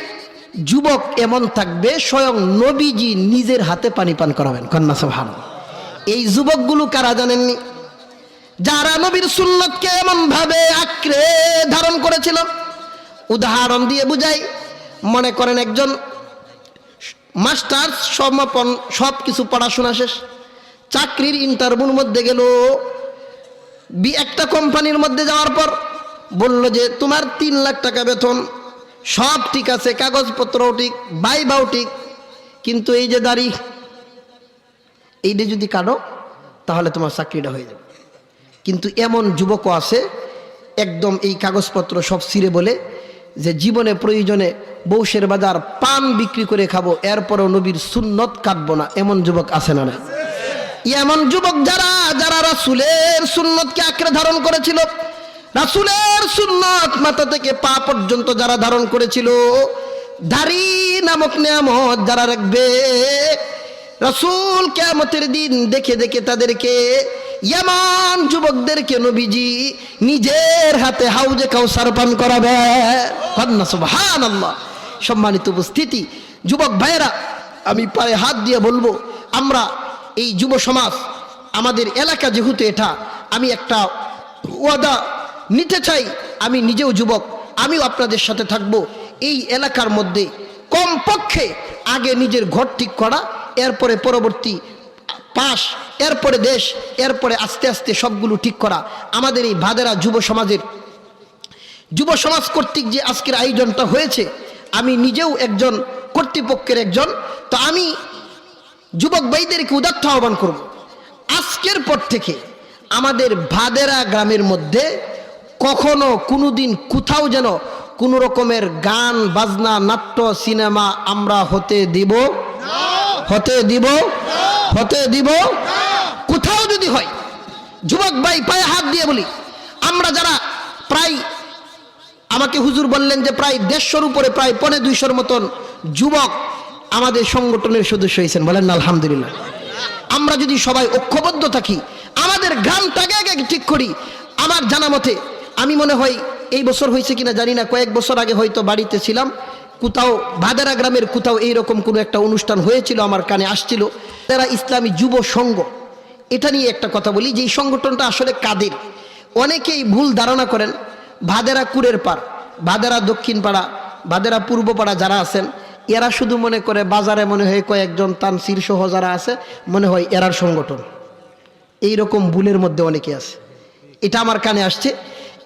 যুবক এমন থাকবে স্বয়ং নবীজি নিজের হাতে পানি পান করাবেন। কন্যা সুবহানাল্লাহ। এই যুবকগুলো কারা জানেননি? যারা নবীর সুন্নতকে এমন ভাবে আঁকড়ে ধারণ করেছিল। উদাহরণ দিয়ে বুঝাই, মনে করেন একজন মাস্টার্স সমাপন, সব কিছু পড়াশোনা শেষ, চাকরির ইন্টারভিউর মধ্যে গেল, একটা কোম্পানির মধ্যে যাওয়ার পর বলল যে তোমার 3 লাখ টাকা বেতন, সব ঠিক আছে, কাগজপত্রও ঠিক, ভাইভাও ঠিক, কিন্তু এই যে দাড়ি, এইটা যদি কাটো তাহলে তোমার চাকরিটা হয়ে যাবে। কিন্তু এমন যুবকও আছে একদম এই কাগজপত্র সব ছিঁড়ে বলে যে জীবনে প্রয়োজনে বৌশের বাজার পান বিক্রি করে খাবো, এরপরও নবীর সুন্নত কাটবো না। এমন যুবক আছে না? এমন যুবক যারা যারা রাসূলের সুন্নতকে আঁকড়ে ধারণ করেছিল, রাসূলের সুন্নত মাথা থেকে পা পর্যন্ত যারা ধারণ করেছিল, দাড়ি নামক নিয়ামত যারা রাখবে, রাসূল কিয়ামতের দিন দেখে দেখে তাদেরকে, এমন যুবকদেরকে নবীজি নিজের হাতে হাউজে কাউসার পান করাবে। কন্যা সুবহানাল্লাহ। সম্মানিত উপস্থিতি, যুবক ভাইয়েরা, আমি পায়ে হাত দিয়ে বলবো, আমরা এই যুব সমাজ, আমাদের এলাকা যেহেতু এটা, আমি একটা ওয়াদা নিতে চাই, আমি নিজেও যুবক, আমিও আপনাদের সাথে থাকব। এই এলাকার মধ্যে কমপক্ষে আগে নিজের ঘর ঠিক করা, এরপরে পরবর্তী পাশ, এরপরে দেশ, এরপরে আস্তে আস্তে সবগুলো ঠিক করা। আমাদের এই ভাদেরা যুব সমাজ কর্তৃক যে আজকের আয়োজনটা হয়েছে, আমি নিজেও একজন কর্তৃপক্ষের একজন, তো আমি যুবক ভাইদেরকে উদাত্ত আহ্বান করব, আজকের পর থেকে আমাদের ভাদেরা গ্রামের মধ্যে কখনো কোনোদিন কোথাও যেন কোনো রকমের গান বাজনা, নাট্য, সিনেমা আমরা হতে দিব কোথাও যদি হয়, যুবক ভাই পায়ে হাত দিয়ে বলি, আমরা যারা প্রায়, আমাকে হুজুর বললেন যে প্রায় 150-র উপরে, প্রায় 250-র মতন যুবক আমাদের সংগঠনের সদস্য হয়েছেন, বলেন না আলহামদুলিল্লাহ। আমরা যদি সবাই ঐক্যবদ্ধ থাকি, আমাদের গ্রামটাকে আগে ঠিক করি। আমার জানা মতে, আমি মনে হয় এই বছর হয়েছে কিনা জানি না, কয়েক বছর আগে হয়তো বাড়িতে ছিলাম, কোথাও ভাদেরা গ্রামের কোথাও এইরকম কোনো একটা অনুষ্ঠান হয়েছিল, আমার কানে আসছিল। তারা ইসলামী যুব সংঘ, এটা নিয়ে একটা কথা বলি যে এই সংগঠনটা আসলে কাদের। অনেকেই ভুল ধারণা করেন, ভাদেরা কুড়ের পাড়, ভাদেরা দক্ষিণ পাড়া, ভাদেরা পূর্ব পাড়া যারা আছেন, এরা শুধু মনে করে বাজারে মনে হয় কয়েকজন তানসির সহ যারা আছে, মনে হয় এরার সংগঠন। এই রকম ভুলের মধ্যে অনেকে আছে, এটা আমার কানে আসছে।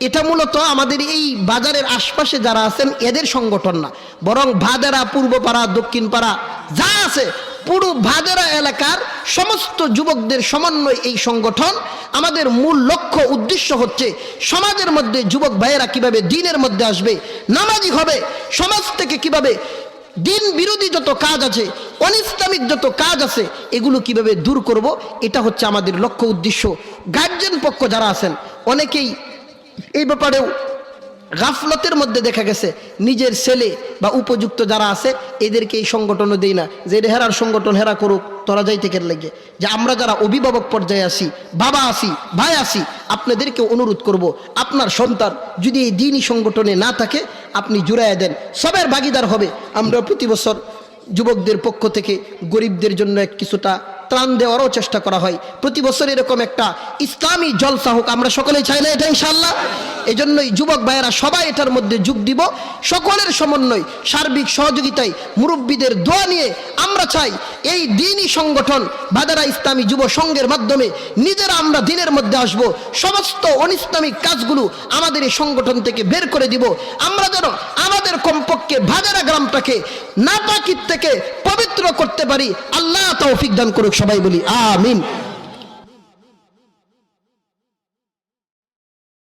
এটা মূলত আমাদের এই বাজারের আশপাশে যারা আছেন এদের সংগঠন না, বরং ভাদেরা পূর্ব পাড়া, দক্ষিণ পাড়া যা আছে, পুরো ভাদেরা এলাকার সমস্ত যুবকদের সমন্বয় এই সংগঠন। আমাদের মূল লক্ষ্য উদ্দেশ্য হচ্ছে সমাজের মধ্যে যুবক ভাইয়েরা কিভাবে দিনের মধ্যে আসবে, নামাজি হবে, সমাজ থেকে কিভাবে দিন বিরোধী যত কাজ আছে, অনিসলামিক যত কাজ আছে, এগুলো কিভাবে দূর করব, এটা হচ্ছে আমাদের লক্ষ্য উদ্দেশ্য। গার্জিয়ান পক্ষ যারা আছেন অনেকেই এই ব্যাপারেও গাফলতের মধ্যে দেখা গেছে, নিজের ছেলে বা উপযুক্ত যারা আছে এদেরকে এই সংগঠনও দেই না, যে হেরার সংগঠন হেরা করুক, তোরা যাই থেকে লেগে। যে আমরা যারা অভিভাবক পর্যায়ে আসি, বাবা আসি, ভাই আসি, আপনাদেরকে অনুরোধ করব, আপনার সন্তান যদি এই দিনই সংগঠনে না থাকে আপনি জুড়াইয়া দেন, সবের ভাগিদার হবে। আমরা প্রতি বছর যুবকদের পক্ষ থেকে গরিবদের জন্য কিছুটা ত্রাণ দেওয়ারও চেষ্টা করা হয়। প্রতি বছর এরকম একটা ইসলামী জলসা হোক, আমরা সকলেই চাই না এটা ইনশাআল্লাহ। এই জন্যই যুবক ভাইয়েরা সবাই এটার মধ্যে যোগ দিব, সকলের সমন্বয়, সার্বিক সহযোগিতায়, মুরব্বীদের দোয়া নিয়ে আমরা চাই এই দিনই সংগঠন ভাদেরা ইসলামী যুব সংঘের মাধ্যমে নিজেরা আমরা দিনের মধ্যে আসব, সমস্ত অনিসলামিক কাজগুলো আমাদের এই সংগঠন থেকে বের করে দিব। আমরা যেন আমাদের কমপক্ষে ভাদেরা গ্রামটাকে নাপাকির থেকে পবিত্র করতে পারি। আল্লাহ তৌফিক দান করুক, সবাই বলি আমিন।